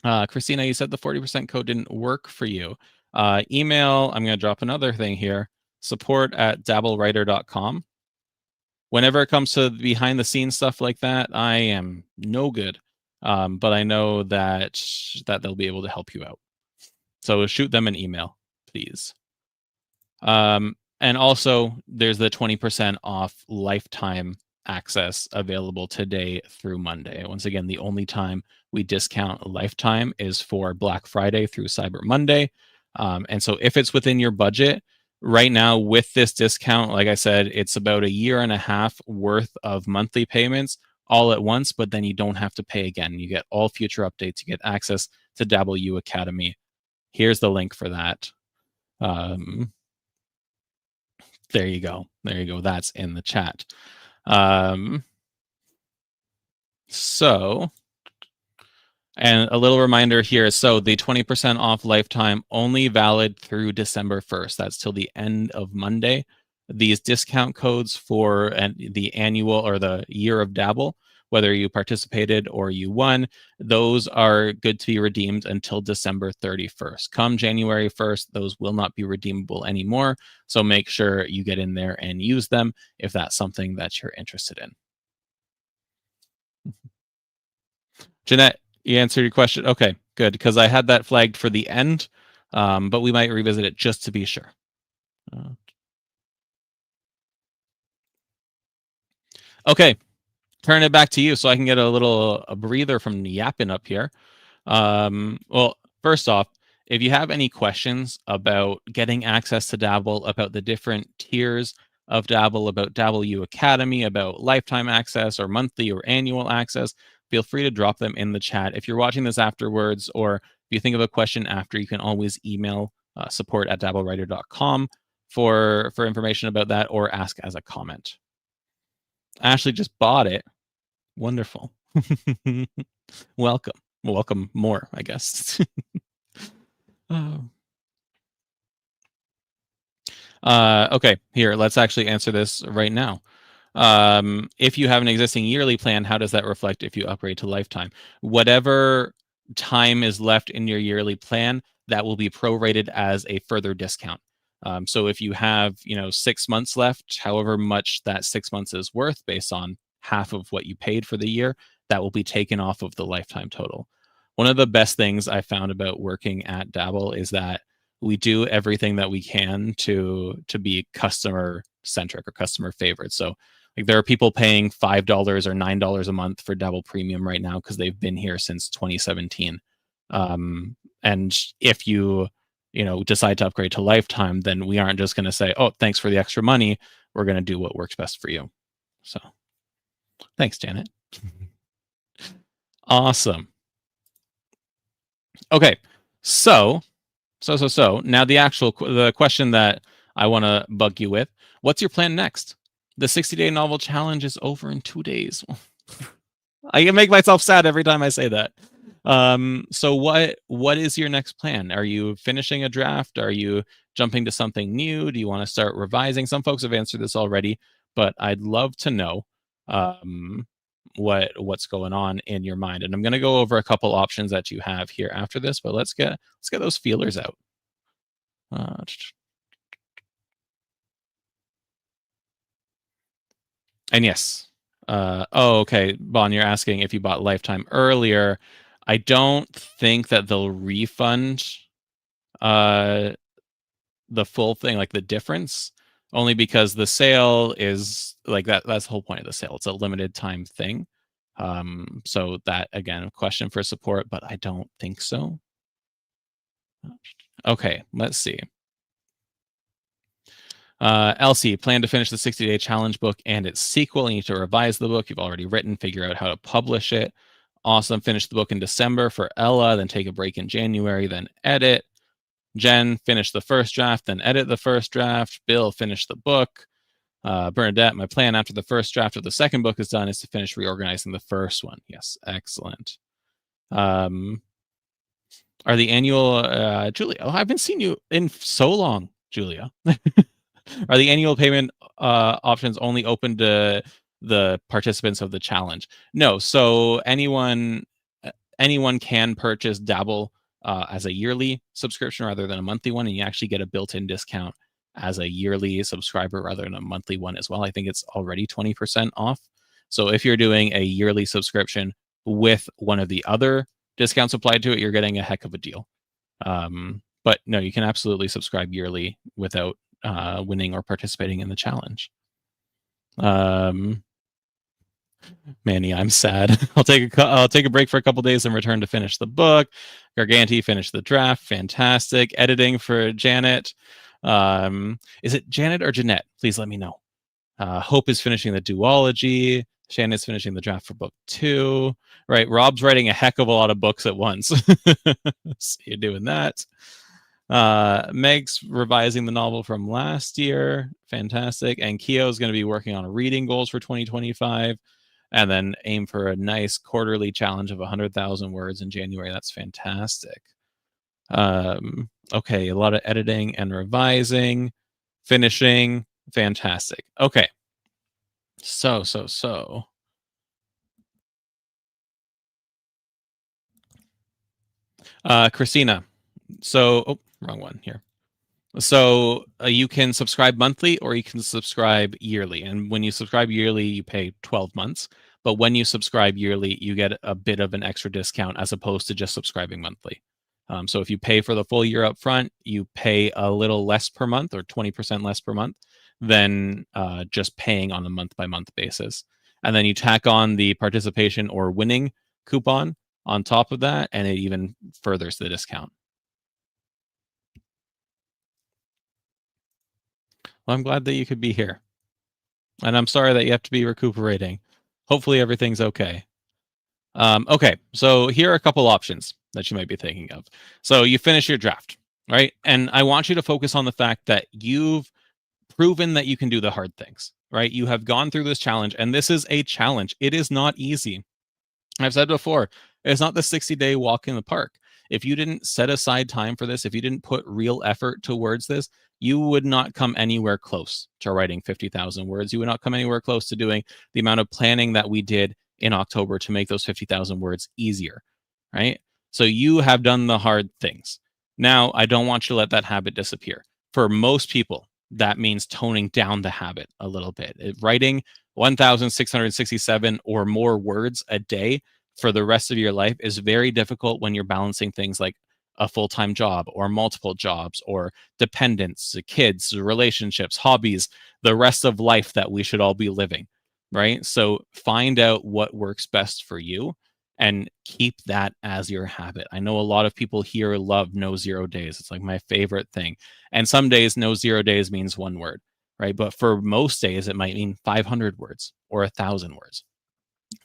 Christina, you said the 40% code didn't work for you. Email, I'm going to drop another thing here, support@dabblewriter.com. Whenever it comes to behind the scenes stuff like that, I am no good. But I know that they'll be able to help you out. So shoot them an email, please. And also, there's the 20% off lifetime access available today through Monday. Once again, the only time we discount lifetime is for Black Friday through Cyber Monday. And so if it's within your budget, right now with this discount, like I said, it's about 1.5 years worth of monthly payments all at once, but then you don't have to pay again. You get all future updates. You get access to Dabble U Academy. Here's the link for that. There you go. There you go. That's in the chat. So, and a little reminder here. So the 20% off lifetime only valid through December 1st. That's till the end of Monday. These discount codes for the annual or the year of Dabble, whether you participated or you won, those are good to be redeemed until December 31st. Come January 1st, those will not be redeemable anymore. So make sure you get in there and use them if that's something that you're interested in. Jeanette, you answered your question. Okay, good, because I had that flagged for the end, but we might revisit it just to be sure. Okay, turn it back to you so I can get a breather from yapping up here. Well, first off, if you have any questions about getting access to Dabble, about the different tiers of Dabble, about Dabble U Academy, about lifetime access or monthly or annual access, feel free to drop them in the chat. If you're watching this afterwards, or if you think of a question after, you can always email support@dabblewriter.com for information about that, or ask as a comment. Ashley just bought it. Wonderful. Welcome more, I guess. Okay, here, let's actually answer this right now. If you have an existing yearly plan, how does that reflect if you upgrade to lifetime? Whatever time is left in your yearly plan, that will be prorated as a further discount. So if you have 6 months left, however much that 6 months is worth based on half of what you paid for the year, that will be taken off of the lifetime total. One of the best things I found about working at Dabble is that we do everything that we can to be customer centric or customer favorite. So like there are people paying $5 or $9 a month for Dabble Premium right now because they've been here since 2017. And if you decide to upgrade to lifetime, then we aren't just going to say, oh, thanks for the extra money. We're going to do what works best for you. So thanks, Janet. Awesome. Okay. So now the question that I want to bug you with, what's your plan next? The 60-day novel challenge is over in 2 days. I can make myself sad every time I say that. So what is your next plan? Are you finishing a draft? Are you jumping to something new? Do you want to start revising? Some folks have answered this already, but I'd love to know what's going on in your mind. And I'm going to go over a couple options that you have here after this, but let's get those feelers out. And yes. Okay, Bon, you're asking if you bought Lifetime earlier. I don't think that they'll refund the full thing, like the difference, only because the sale is like that. That's the whole point of the sale. It's a limited time thing. So that, again, a question for support, but I don't think so. Okay, let's see. Elsie, plan to finish the 60-day challenge book and its sequel. You need to revise the book you've already written, figure out how to publish it. Awesome. Finish the book in December for Ella, then take a break in January, then edit. Jen, finish the first draft, then edit the first draft. Bill, finish the book. Bernadette, my plan after the first draft of the second book is done is to finish reorganizing the first one. Yes, excellent. Are the annual, Julia, oh, I've been seeing you in so long, Julia. Are the annual payment options only open to the participants of the challenge? No. So anyone can purchase Dabble as a yearly subscription rather than a monthly one, and you actually get a built-in discount as a yearly subscriber rather than a monthly one as well. I think it's already 20% off. So if you're doing a yearly subscription with one of the other discounts applied to it, you're getting a heck of a deal. But no, you can absolutely subscribe yearly without winning or participating in the challenge. Manny, I'm sad. I'll take a break for a couple days and return to finish the book. Garganti, finish the draft. Fantastic. Editing for Janet. Is it Janet or Jeanette? Please let me know. Hope is finishing the duology. Shannon's finishing the draft for book 2. Right. Rob's writing a heck of a lot of books at once. So you're doing that. Meg's revising the novel from last year. Fantastic. And Keo is going to be working on reading goals for 2025. And then aim for a nice quarterly challenge of 100,000 words in January. That's fantastic. Okay, a lot of editing and revising, finishing. Fantastic. Okay. So. Christina. So, wrong one here. So you can subscribe monthly or you can subscribe yearly. And when you subscribe yearly, you pay 12 months. But when you subscribe yearly, you get a bit of an extra discount as opposed to just subscribing monthly. So if you pay for the full year up front, you pay a little less per month or 20% less per month than just paying on a month-by-month basis. And then you tack on the participation or winning coupon on top of that, and it even furthers the discount. Well, I'm glad that you could be here. And I'm sorry that you have to be recuperating. Hopefully everything's okay. Okay, so here are a couple options that you might be thinking of. So you finish your draft, right? And I want you to focus on the fact that you've proven that you can do the hard things, right? You have gone through this challenge, and this is a challenge. It is not easy. I've said before, it's not the 60-day walk in the park. If you didn't set aside time for this, if you didn't put real effort towards this, you would not come anywhere close to writing 50,000 words. You would not come anywhere close to doing the amount of planning that we did in October to make those 50,000 words easier, right? So you have done the hard things. Now, I don't want you to let that habit disappear. For most people, that means toning down the habit a little bit. Writing 1,667 or more words a day for the rest of your life is very difficult when you're balancing things like a full-time job or multiple jobs or dependents, kids, relationships, hobbies, the rest of life that we should all be living, right? So find out what works best for you and keep that as your habit. I know a lot of people here love no 0 days. It's like my favorite thing. And some days no 0 days means one word, right? But for most days it might mean 500 words or 1,000 words.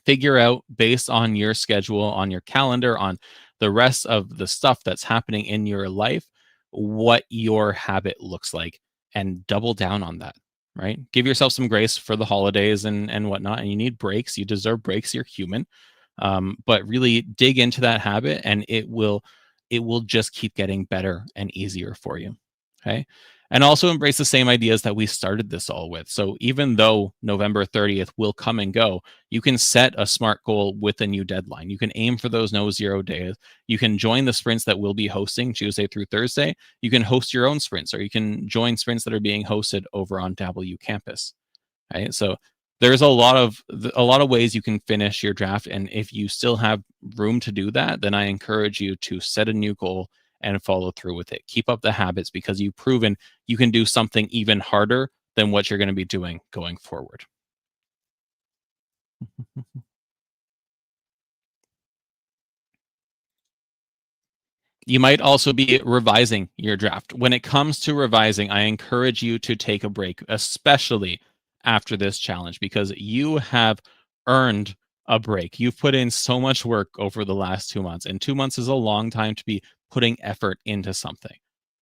Figure out based on your schedule, on your calendar, on the rest of the stuff that's happening in your life, what your habit looks like and double down on that, right? Give yourself some grace for the holidays and whatnot. And you need breaks. You deserve breaks. You're human. But really dig into that habit and it will just keep getting better and easier for you. Okay. And also embrace the same ideas that we started this all with. So even though November 30th will come and go, you can set a SMART goal with a new deadline. You can aim for those no 0 days. You can join the sprints that we'll be hosting Tuesday through Thursday. You can host your own sprints, or you can join sprints that are being hosted over on Dabble campus. Right. So there's a lot of ways you can finish your draft. And if you still have room to do that, then I encourage you to set a new goal and follow through with it. Keep up the habits because you've proven you can do something even harder than what you're going to be doing going forward. You might also be revising your draft. When it comes to revising, I encourage you to take a break, especially after this challenge, because you have earned a break. You've put in so much work over the last 2 months, and 2 months is a long time to be putting effort into something.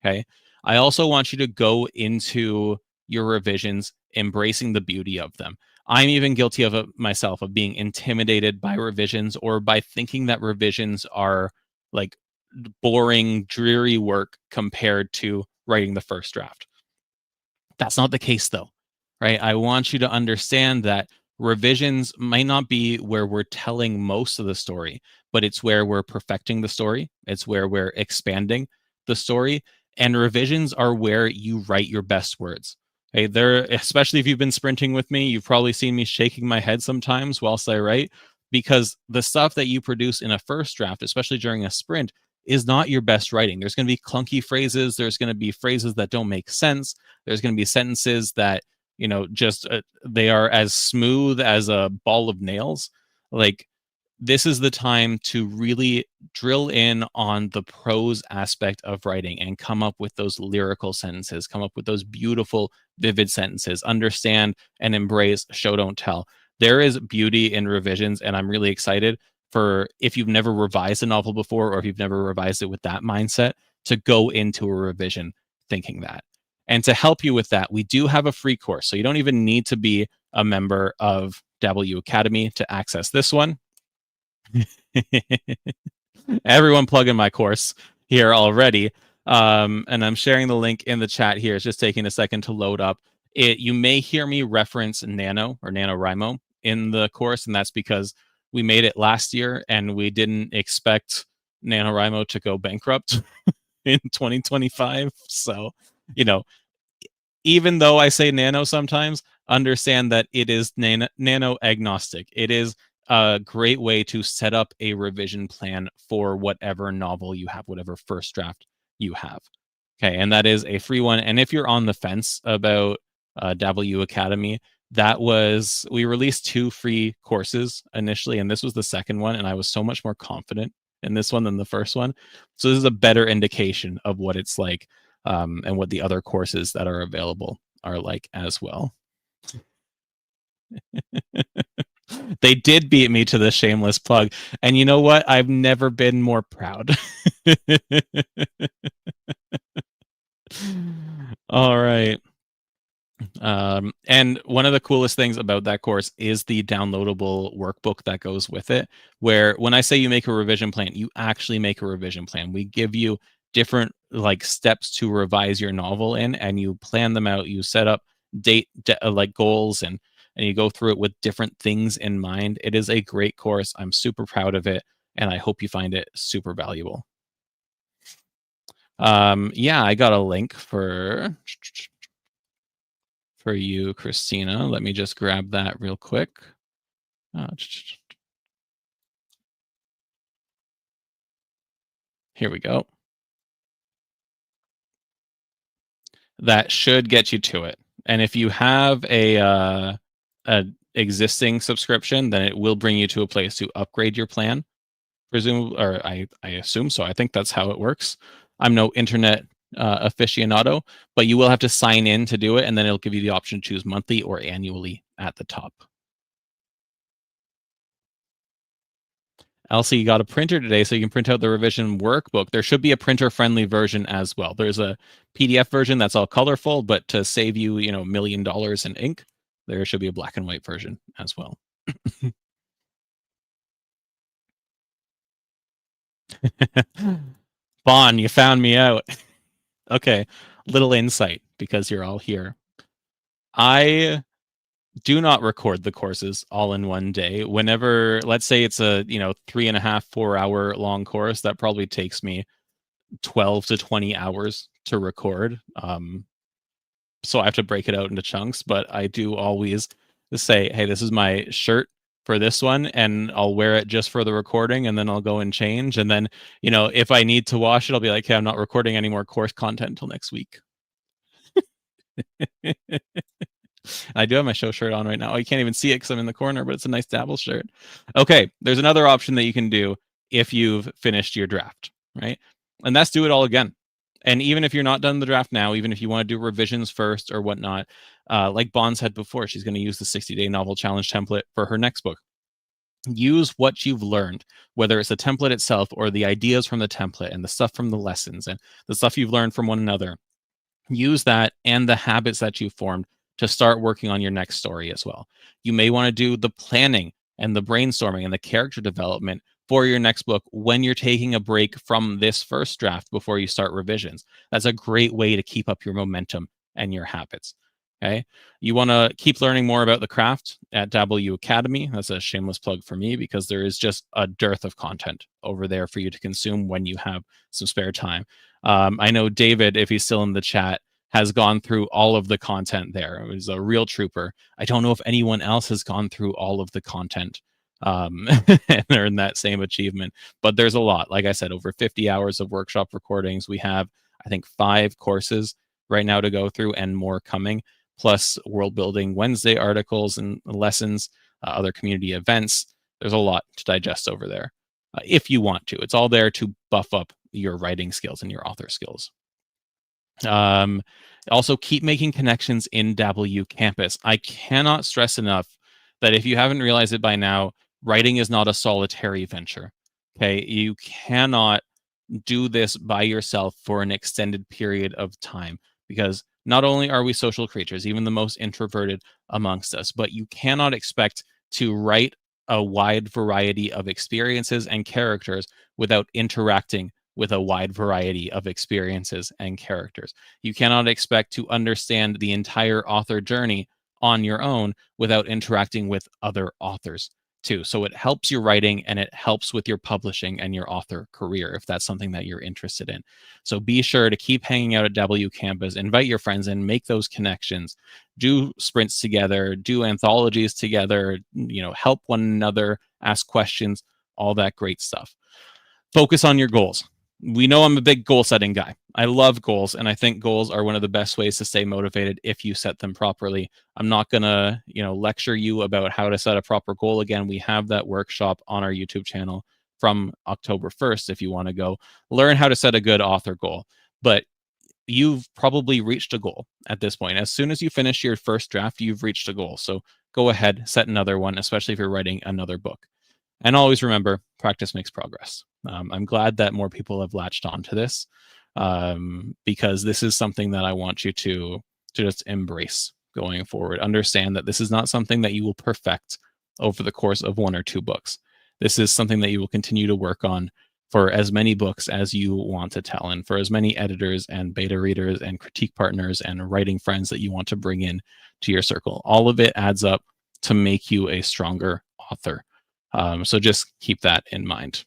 Okay. I also want you to go into your revisions embracing the beauty of them. I'm even guilty of it myself, of being intimidated by revisions or by thinking that revisions are like boring, dreary work compared to writing the first draft. That's not the case, though, right? I want you to understand that revisions might not be where we're telling most of the story, but it's where we're perfecting the story. It's where we're expanding the story. And revisions are where you write your best words. Okay, there, especially if you've been sprinting with me, you've probably seen me shaking my head sometimes whilst I write, because the stuff that you produce in a first draft, especially during a sprint, is not your best writing. There's going to be clunky phrases. There's going to be phrases that don't make sense. There's going to be sentences that, just they are as smooth as a ball of nails. Like, this is the time to really drill in on the prose aspect of writing and come up with those lyrical sentences, come up with those beautiful, vivid sentences, understand and embrace show, don't tell. There is beauty in revisions, and I'm really excited for, if you've never revised a novel before or if you've never revised it with that mindset, to go into a revision thinking that. And to help you with that, we do have a free course. So you don't even need to be a member of W Academy to access this one. Everyone plugging my course here already. And I'm sharing the link in the chat here. It's just taking a second to load up. You may hear me reference Nano or NaNoWriMo in the course, and that's because we made it last year and we didn't expect NaNoWriMo to go bankrupt in 2025. So, you know, even though I say nano sometimes, understand that it is nano agnostic. It is a great way to set up a revision plan for whatever novel you have, whatever first draft you have. Okay, and that is a free one. And if you're on the fence about Dabble Academy, we released 2 free courses initially, and this was the second one, and I was so much more confident in this one than the first one. So this is a better indication of what it's like, and what the other courses that are available are like as well. They did beat me to the shameless plug. And you know what? I've never been more proud. All right. And one of the coolest things about that course is the downloadable workbook that goes with it, where when I say you make a revision plan, you actually make a revision plan. We give you different like steps to revise your novel in, and you plan them out. You set up like goals, and you go through it with different things in mind. It is a great course. I'm super proud of it, and I hope you find it super valuable. Yeah, I got a link for you, Christina. Let me just grab that real quick. Here we go. That should get you to it. And if you have a existing subscription, then it will bring you to a place to upgrade your plan. I assume so. I think that's how it works. I'm no internet aficionado, but you will have to sign in to do it, and then it'll give you the option to choose monthly or annually at the top. Elsie, you got a printer today, so you can print out the revision workbook. There should be a printer-friendly version as well. There's a PDF version that's all colorful, but to save you, $1 million in ink, there should be a black and white version as well. Bon, you found me out. Okay, little insight because you're all here. I do not record the courses all in one day. Whenever, let's say it's a 3.5, 4 hour long course, that probably takes me 12 to 20 hours to record. So I have to break it out into chunks, but I do always say, hey, this is my shirt for this one, and I'll wear it just for the recording, and then I'll go and change. And then, if I need to wash it, I'll be like, hey, I'm not recording any more course content until next week. I do have my show shirt on right now. Oh, you can't even see it because I'm in the corner, but it's a nice Dabble shirt. Okay, there's another option that you can do if you've finished your draft, right? And that's do it all again. And even if you're not done the draft now, even if you want to do revisions first or whatnot, like Bon said before, she's going to use the 60-day novel challenge template for her next book. Use what you've learned, whether it's the template itself or the ideas from the template and the stuff from the lessons and the stuff you've learned from one another. Use that and the habits that you formed to start working on your next story as well. You may want to do the planning and the brainstorming and the character development for your next book when you're taking a break from this first draft before you start revisions. That's a great way to keep up your momentum and your habits. Okay. You want to keep learning more about the craft at Dabble U Academy. That's a shameless plug for me because there is just a dearth of content over there for you to consume when you have some spare time. I know David, if he's still in the chat, has gone through all of the content there. It was a real trooper. I don't know if anyone else has gone through all of the content and earned that same achievement, but there's a lot. Like I said, over 50 hours of workshop recordings. We have, I think, 5 courses right now to go through and more coming, plus world building Wednesday articles and lessons, other community events. There's a lot to digest over there if you want to. It's all there to buff up your writing skills and your author skills. Also, keep making connections in Dabble U campus. I cannot stress enough that if you haven't realized it by now, writing is not a solitary venture. Okay, you cannot do this by yourself for an extended period of time because not only are we social creatures, even the most introverted amongst us, but you cannot expect to write a wide variety of experiences and characters without interacting with a wide variety of experiences and characters. You cannot expect to understand the entire author journey on your own without interacting with other authors too. So it helps your writing and it helps with your publishing and your author career if that's something that you're interested in. So be sure to keep hanging out at W Campus, invite your friends and make those connections. Do sprints together, do anthologies together, help one another, ask questions, all that great stuff. Focus on your goals. We know I'm a big goal setting guy. I love goals, and I think goals are one of the best ways to stay motivated if you set them properly. I'm not gonna, lecture you about how to set a proper goal again. We have that workshop on our YouTube channel from October 1st if you want to go learn how to set a good author goal. But you've probably reached a goal at this point. As soon as you finish your first draft, you've reached a goal. So go ahead, set another one, especially if you're writing another book. And always remember, practice makes progress. I'm glad that more people have latched onto this because this is something that I want you to just embrace going forward. Understand that this is not something that you will perfect over the course of 1 or 2 books. This is something that you will continue to work on for as many books as you want to tell, and for as many editors and beta readers and critique partners and writing friends that you want to bring in to your circle. All of it adds up to make you a stronger author. So just keep that in mind.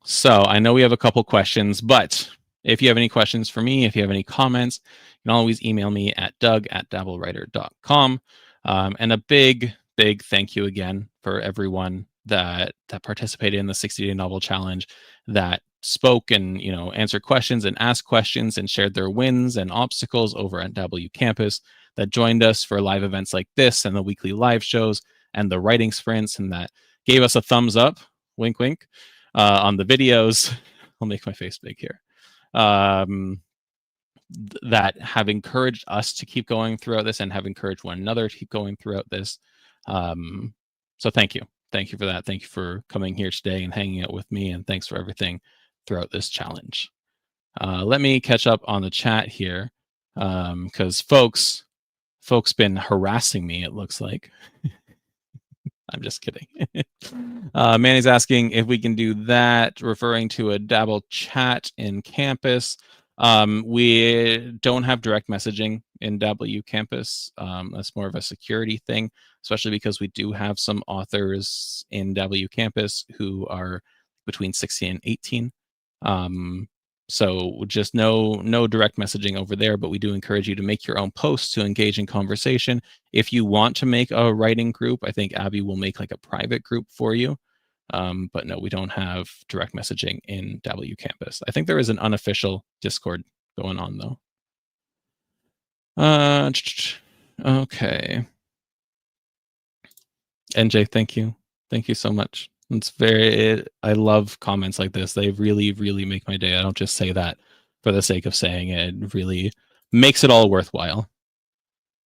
So I know we have a couple questions, but if you have any questions for me, if you have any comments, you can always email me at doug@dabblewriter.com. And a big, big thank you again for everyone that participated in the 60-day novel challenge, that spoke and answered questions and asked questions and shared their wins and obstacles over at Dabble U Campus, that joined us for live events like this and the weekly live shows and the writing sprints, and that gave us a thumbs up, wink, wink, on the videos. I'll make my face big here. That have encouraged us to keep going throughout this and have encouraged one another to keep going throughout this. So thank you. Thank you for that. Thank you for coming here today and hanging out with me. And thanks for everything throughout this challenge. Let me catch up on the chat here, because folks been harassing me, it looks like. I'm just kidding. Manny's asking if we can do that, referring to a Dabble chat in campus. We don't have direct messaging in Dabble U Campus. That's more of a security thing, especially because we do have some authors in Dabble U Campus who are between 16 and 18. So just no direct messaging over there, but we do encourage you to make your own posts to engage in conversation. If you want to make a writing group, I think Abby will make like a private group for you. But no, we don't have direct messaging in Dabble U Campus. I think there is an unofficial Discord going on though. Okay. NJ, thank you. Thank you so much. I love comments like this. They really, really make my day. I don't just say that for the sake of saying it. It really makes it all worthwhile.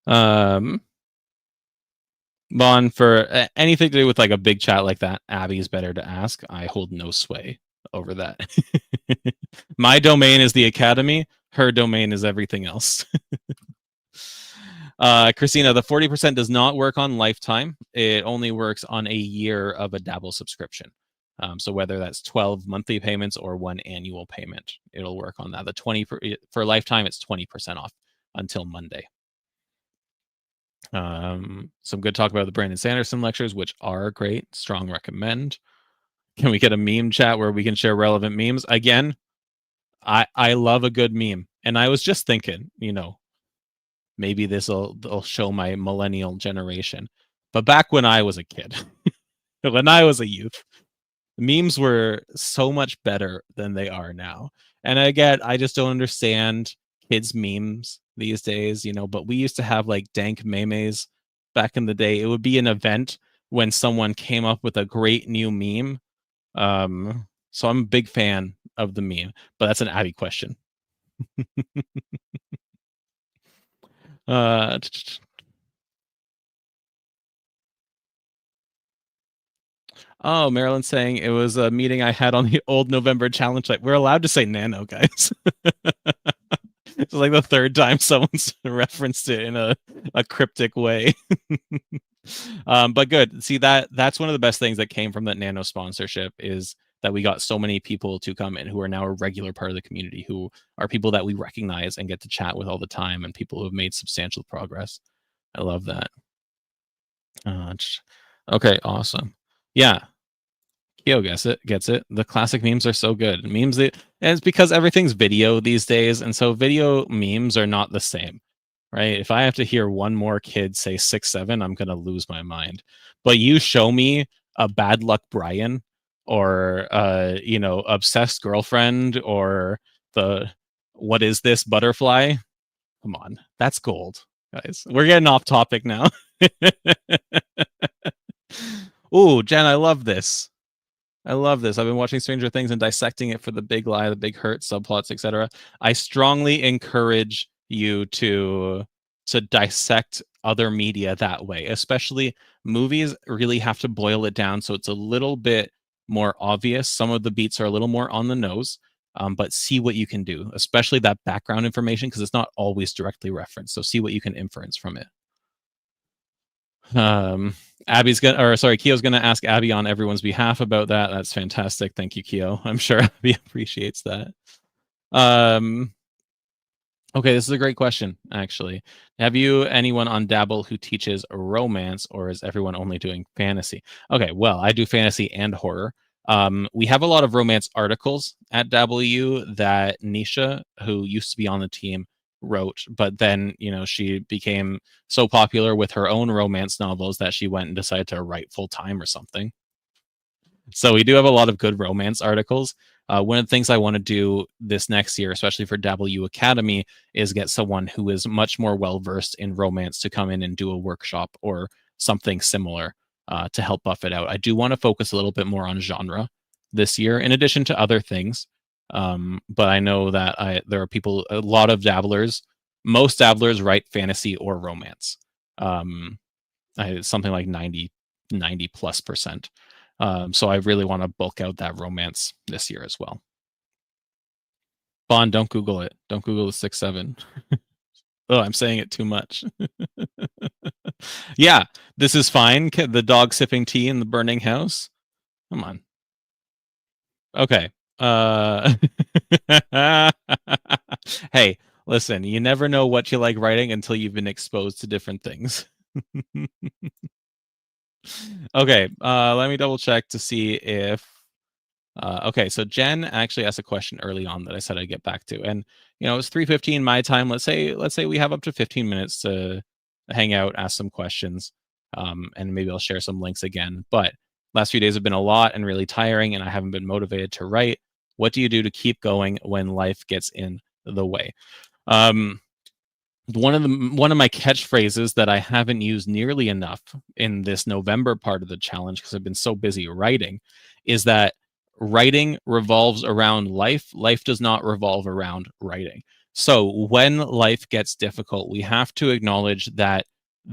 Bon, for anything to do with like a big chat like that, Abby is better to ask. I hold no sway over that. My domain is the academy. Her domain is everything else. Christina, the 40% does not work on lifetime. It only works on a year of a Dabble subscription. So whether that's 12 monthly payments or one annual payment, it'll work on that. The 20 for lifetime, it's 20% off until Monday. Some good talk about the Brandon Sanderson lectures, which are great. Strong recommend. Can we get a meme chat where we can share relevant memes? Again, I love a good meme. And I was just thinking, maybe they'll show my millennial generation. But back when I was a kid, when I was a youth, memes were so much better than they are now. And again, I just don't understand kids' memes these days, but we used to have like dank memes back in the day. It would be an event when someone came up with a great new meme. So I'm a big fan of the meme, but that's an Abby question. Oh, Marilyn's saying it was a meeting I had on the old November challenge site. We're allowed to say nano, guys. It's like the third time someone's referenced it in a cryptic way. But good. See, that's one of the best things that came from that nano sponsorship, is that we got so many people to come in who are now a regular part of the community, who are people that we recognize and get to chat with all the time, and people who have made substantial progress. I love that. Okay, awesome. Yeah. Kyo gets it. The classic memes are so good. And it's because everything's video these days, and so video memes are not the same, right? If I have to hear one more kid say 6'7", I'm gonna lose my mind. But you show me a bad luck Brian, or obsessed girlfriend, or the what is this butterfly? Come on, that's gold, guys. We're getting off topic now. Ooh, Jen, I love this. I've been watching Stranger Things and dissecting it for the big lie, the big hurt, subplots, etc. I strongly encourage you to dissect other media that way. Especially movies really have to boil it down so it's a little bit more obvious. Some of the beats are a little more on the nose, but see what you can do, especially that background information, because it's not always directly referenced. So see what you can inference from it. Kyo's gonna ask Abby on everyone's behalf about that. That's fantastic. Thank you, Kyo. I'm sure Abby appreciates that. Okay, this is a great question, actually. Have you anyone on Dabble who teaches romance, or is everyone only doing fantasy? Okay, well, I do fantasy and horror. We have a lot of romance articles at W that Nisha, who used to be on the team, wrote, but then she became so popular with her own romance novels that she went and decided to write full time or something. So we do have a lot of good romance articles. One of the things I want to do this next year, especially for W Academy, is get someone who is much more well versed in romance to come in and do a workshop or something similar to help buff it out. I do want to focus a little bit more on genre this year, in addition to other things. But I know that there are people, a lot of dabblers, most dabblers write fantasy or romance. Something like 90 plus percent. So I really want to bulk out that romance this year as well. Bond, don't Google it. Don't Google the 6-7. Oh, I'm saying it too much. Yeah, this is fine. The dog sipping tea in the burning house. Come on. Okay. Hey, listen, you never know what you like writing until you've been exposed to different things. Okay, let me double check to see if okay, so Jen actually asked a question early on that I said I'd get back to, and it was 3:15 my time. Let's say we have up to 15 minutes to hang out, ask some questions, and maybe I'll share some links again. But last few days have been a lot and really tiring, and I haven't been motivated to write. What do you do to keep going when life gets in the way? Um, one of my catchphrases that I haven't used nearly enough in this November part of the challenge, because I've been so busy writing, is that writing revolves around life. Life does not revolve around writing. So when life gets difficult, we have to acknowledge that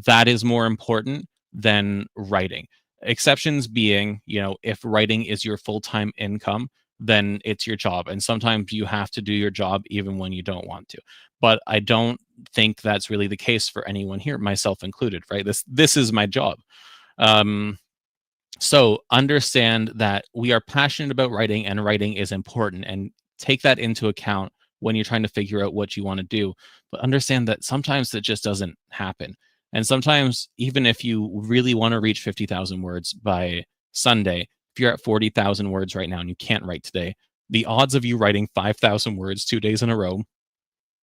that is more important than writing. Exceptions being, if writing is your full-time income, then it's your job. And sometimes you have to do your job even when you don't want to. But I don't think that's really the case for anyone here, myself included, right? This is my job. So understand that we are passionate about writing and writing is important, and take that into account when you're trying to figure out what you want to do. But understand that sometimes it just doesn't happen. And sometimes, even if you really want to reach 50,000 words by Sunday, if you're at 40,000 words right now and you can't write today, the odds of you writing 5,000 words 2 days in a row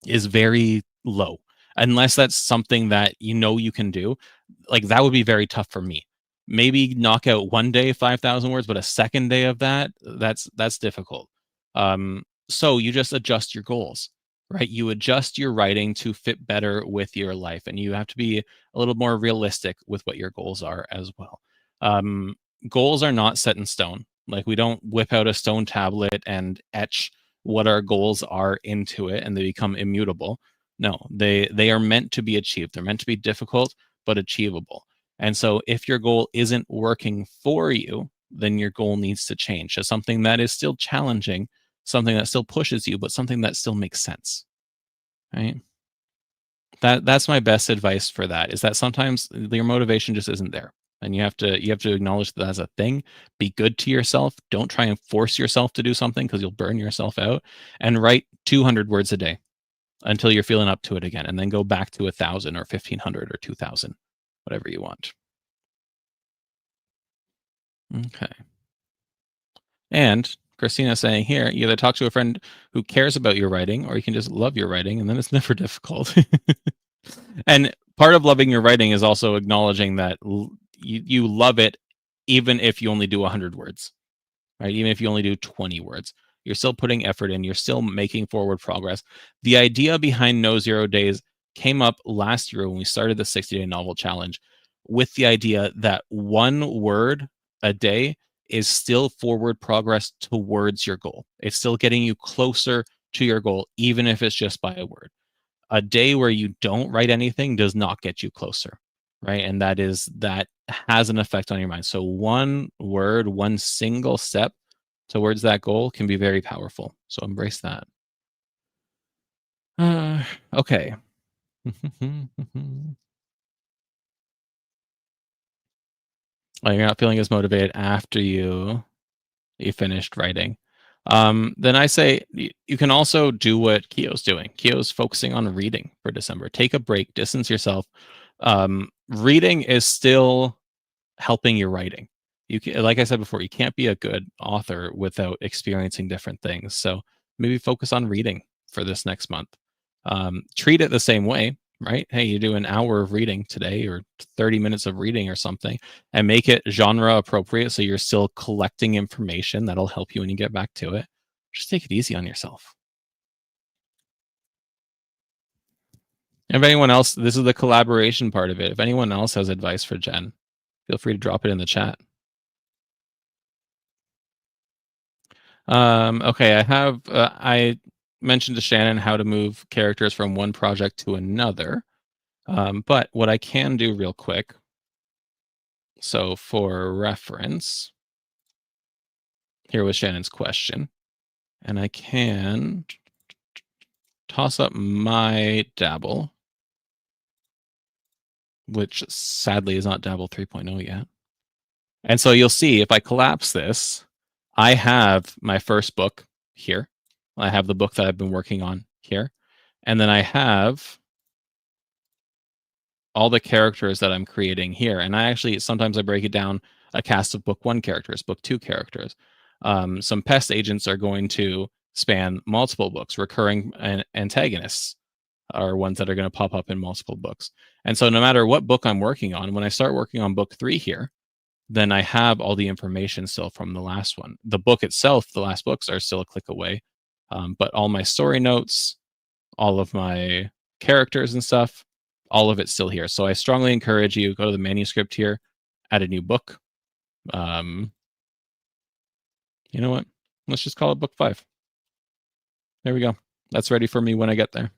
is very low, unless that's something that you can do. Like, that would be very tough for me. Maybe knock out one day 5,000 words, but a second day of that's difficult. So you just adjust your goals, right? You adjust your writing to fit better with your life, and you have to be a little more realistic with what your goals are as well. um, Goals are not set in stone. Like, we don't whip out a stone tablet and etch what our goals are into it and they become immutable. No, they are meant to be achieved. They're meant to be difficult but achievable. And so if your goal isn't working for you, then your goal needs to change to something that is still challenging, something that still pushes you, but something that still makes sense. Right? That's my best advice for that, is that sometimes your motivation just isn't there. And you have to acknowledge that as a thing. Be good to yourself. Don't try and force yourself to do something, because you'll burn yourself out. And write 200 words a day until you're feeling up to it again, and then go back to 1,000 or 1,500 or 2,000, whatever you want. Okay. And Christina saying here, you either talk to a friend who cares about your writing, or you can just love your writing, and then it's never difficult. And part of loving your writing is also acknowledging that you love it, even if you only do 100 words, right? Even if you only do 20 words, you're still putting effort in, you're still making forward progress. The idea behind No Zero Days came up last year when we started the 60-day novel challenge, with the idea that one word a day is still forward progress towards your goal. It's still getting you closer to your goal, even if it's just by a word. A day where you don't write anything does not get you closer, right? And that has an effect on your mind. So one word, one single step towards that goal can be very powerful. So embrace that. Okay. Well, you're not feeling as motivated after you finished writing. Then I say you can also do what Keo's doing. Keo's focusing on reading for December. Take a break, distance yourself. Reading is still helping your writing. like I said before, you can't be a good author without experiencing different things. So maybe focus on reading for this next month. Treat it the same way, right? Hey, you do an hour of reading today or 30 minutes of reading or something, and make it genre appropriate so you're still collecting information that'll help you when you get back to it. Just take it easy on yourself. If anyone else, this is the collaboration part of it. If anyone else has advice for Jen, feel free to drop it in the chat. Okay, I mentioned to Shannon how to move characters from one project to another. But what I can do real quick, so for reference, here was Shannon's question, and I can toss up my Dabble, which sadly is not Dabble 3.0 yet. And so you'll see if I collapse this, I have my first book here. I have the book that I've been working on here. And then I have all the characters that I'm creating here. And sometimes I break it down a cast of book 1 characters, book 2 characters. Some pest agents are going to span multiple books. Recurring antagonists are ones that are going to pop up in multiple books. And so no matter what book I'm working on, when I start working on book 3 here, then I have all the information still from the last one. The book itself, the last books are still a click away. But all my story notes, all of my characters and stuff, all of it's still here. So I strongly encourage you, go to the manuscript here, add a new book. You know what? Let's just call it book 5. There we go. That's ready for me when I get there.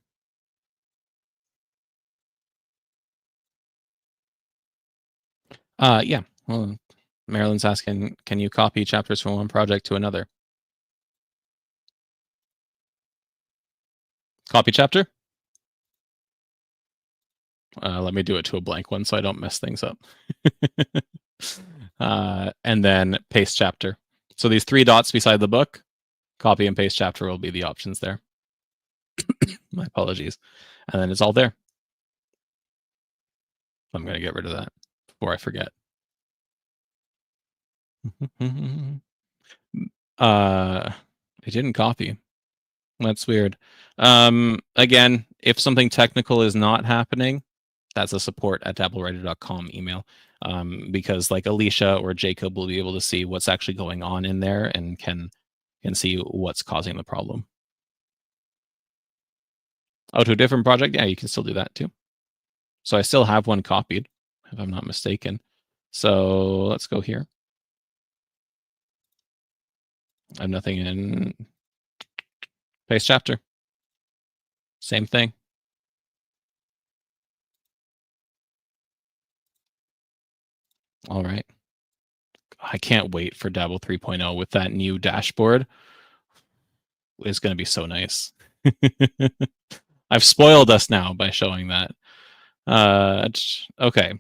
Yeah. Well, Marilyn's asking, can you copy chapters from one project to another? Copy chapter? Let me do it to a blank one so I don't mess things up. And then paste chapter. So these 3 dots beside the book, copy and paste chapter will be the options there. My apologies. And then it's all there. I'm going to get rid of that before I forget. It didn't copy. That's weird. Again, if something technical is not happening, that's a support@dabblewriter.com email. Because like Alicia or Jacob will be able to see what's actually going on in there and can see what's causing the problem. Oh, to a different project? Yeah, you can still do that too. So I still have one copied, if I'm not mistaken. So let's go here. I have nothing in paste chapter. Same thing. All right. I can't wait for Dabble 3.0 with that new dashboard. It's going to be so nice. I've spoiled us now by showing that. Okay.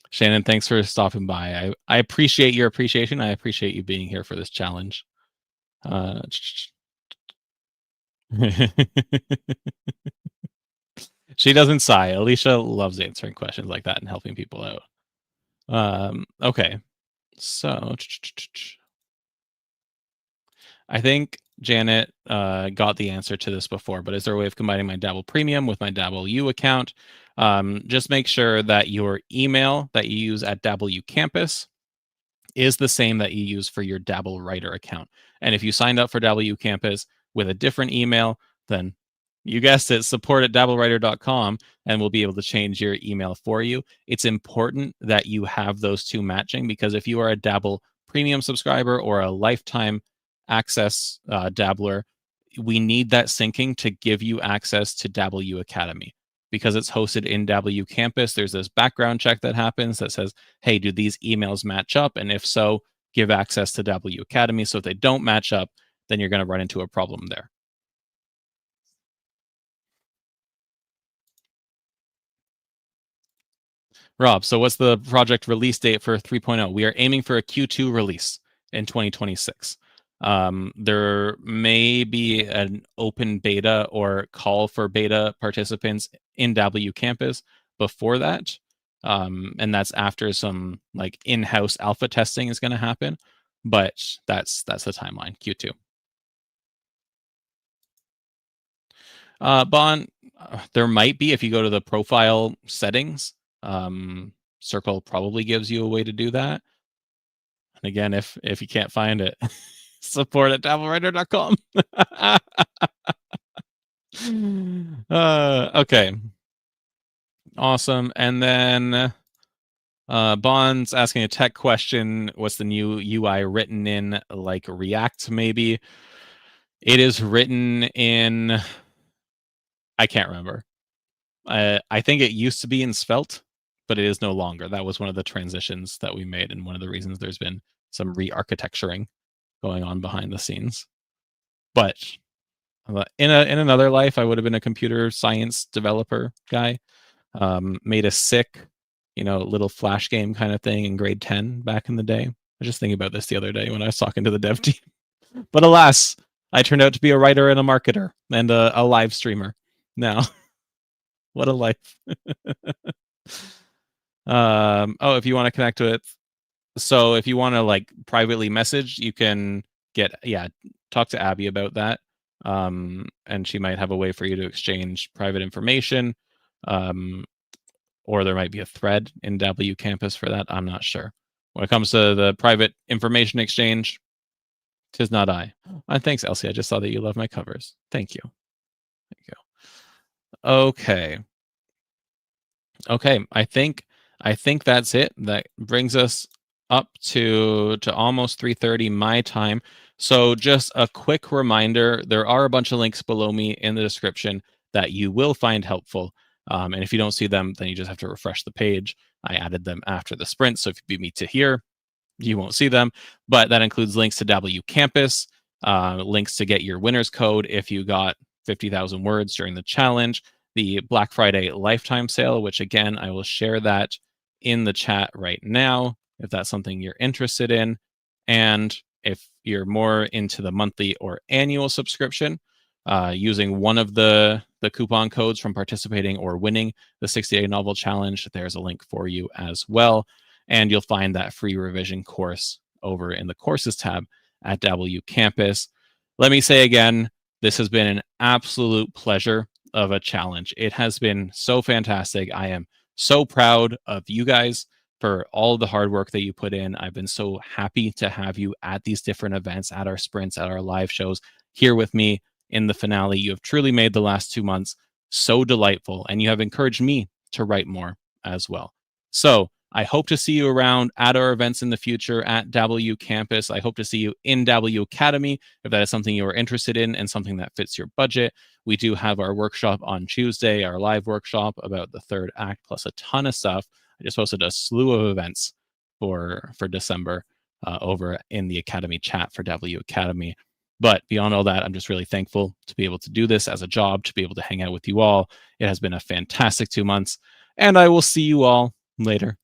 Shannon, thanks for stopping by. I appreciate your appreciation. I appreciate you being here for this challenge. She doesn't sigh. Alicia loves answering questions like that and helping people out. Okay. So I think Janet got the answer to this before, but is there a way of combining my Dabble Premium with my Dabble U account? Just make sure that your email that you use at Dabble U Campus is the same that you use for your Dabble Writer account. And if you signed up for Dabble U Campus with a different email, then you guessed it, support@dabblewriter.com, and we'll be able to change your email for you. It's important that you have those 2 matching, because if you are a Dabble Premium subscriber or a lifetime access dabbler, we need that syncing to give you access to Dabble U Academy. Because it's hosted in Dabble U Campus, there's this background check that happens that says, hey, do these emails match up? And if so, give access to Dabble U Academy. So if they don't match up, then you're going to run into a problem there. Rob, so what's the project release date for 3.0? We are aiming for a Q2 release in 2026. There may be an open beta or call for beta participants in Dabble U Campus before that. and that's after some like in-house alpha testing is going to happen. But that's the timeline, Q2. Bon, there might be if you go to the profile settings. Circle probably gives you a way to do that. And again, if you can't find it, support at dabblewriter.com. Okay. Awesome. And then Bond's asking a tech question. What's the new UI written in, like React, maybe? It is written in, I can't remember. I think it used to be in Svelte, but it is no longer. That was one of the transitions that we made, and one of the reasons there's been some re-architecturing going on behind the scenes. But in another life, I would have been a computer science developer guy. Made a sick, little Flash game kind of thing in grade 10 back in the day. I was just thinking about this the other day when I was talking to the dev team. But alas, I turned out to be a writer and a marketer and a live streamer now. What a life. If you want to connect to it. So if you want to like privately message, you can talk to Abby about that. And she might have a way for you to exchange private information. Or there might be a thread in W Campus for that. I'm not sure. When it comes to the private information exchange, 'tis not I. And thanks, Elsie. I just saw that you love my covers. Thank you. Thank you. Okay. I think that's it. That brings us up to almost 3:30 my time. So just a quick reminder, there are a bunch of links below me in the description that you will find helpful. And if you don't see them, then you just have to refresh the page. I added them after the sprint, so if you beat me to here, you won't see them. But that includes links to W Campus, links to get your winner's code if you got 50,000 words during the challenge, the Black Friday lifetime sale, which again, I will share that in the chat right now if that's something you're interested in. And if you're more into the monthly or annual subscription, using one of the coupon codes from participating or winning the 60-day novel challenge, there's a link for you as well. And you'll find that free revision course over in the courses tab at W Campus. Let me say again, this has been an absolute pleasure of a challenge. It has been so fantastic. I am so proud of you guys for all the hard work that you put in. I've been so happy to have you at these different events, at our sprints, at our live shows, here with me in the finale. You have truly made the last 2 months so delightful, and you have encouraged me to write more as well. So I hope to see you around at our events in the future at W Campus. I hope to see you in W Academy if that is something you are interested in and something that fits your budget. We do have our workshop on Tuesday, our live workshop about the third act, plus a ton of stuff. I just posted a slew of events for December over in the Academy chat for W Academy. But beyond all that, I'm just really thankful to be able to do this as a job, to be able to hang out with you all. It has been a fantastic 2 months, and I will see you all later.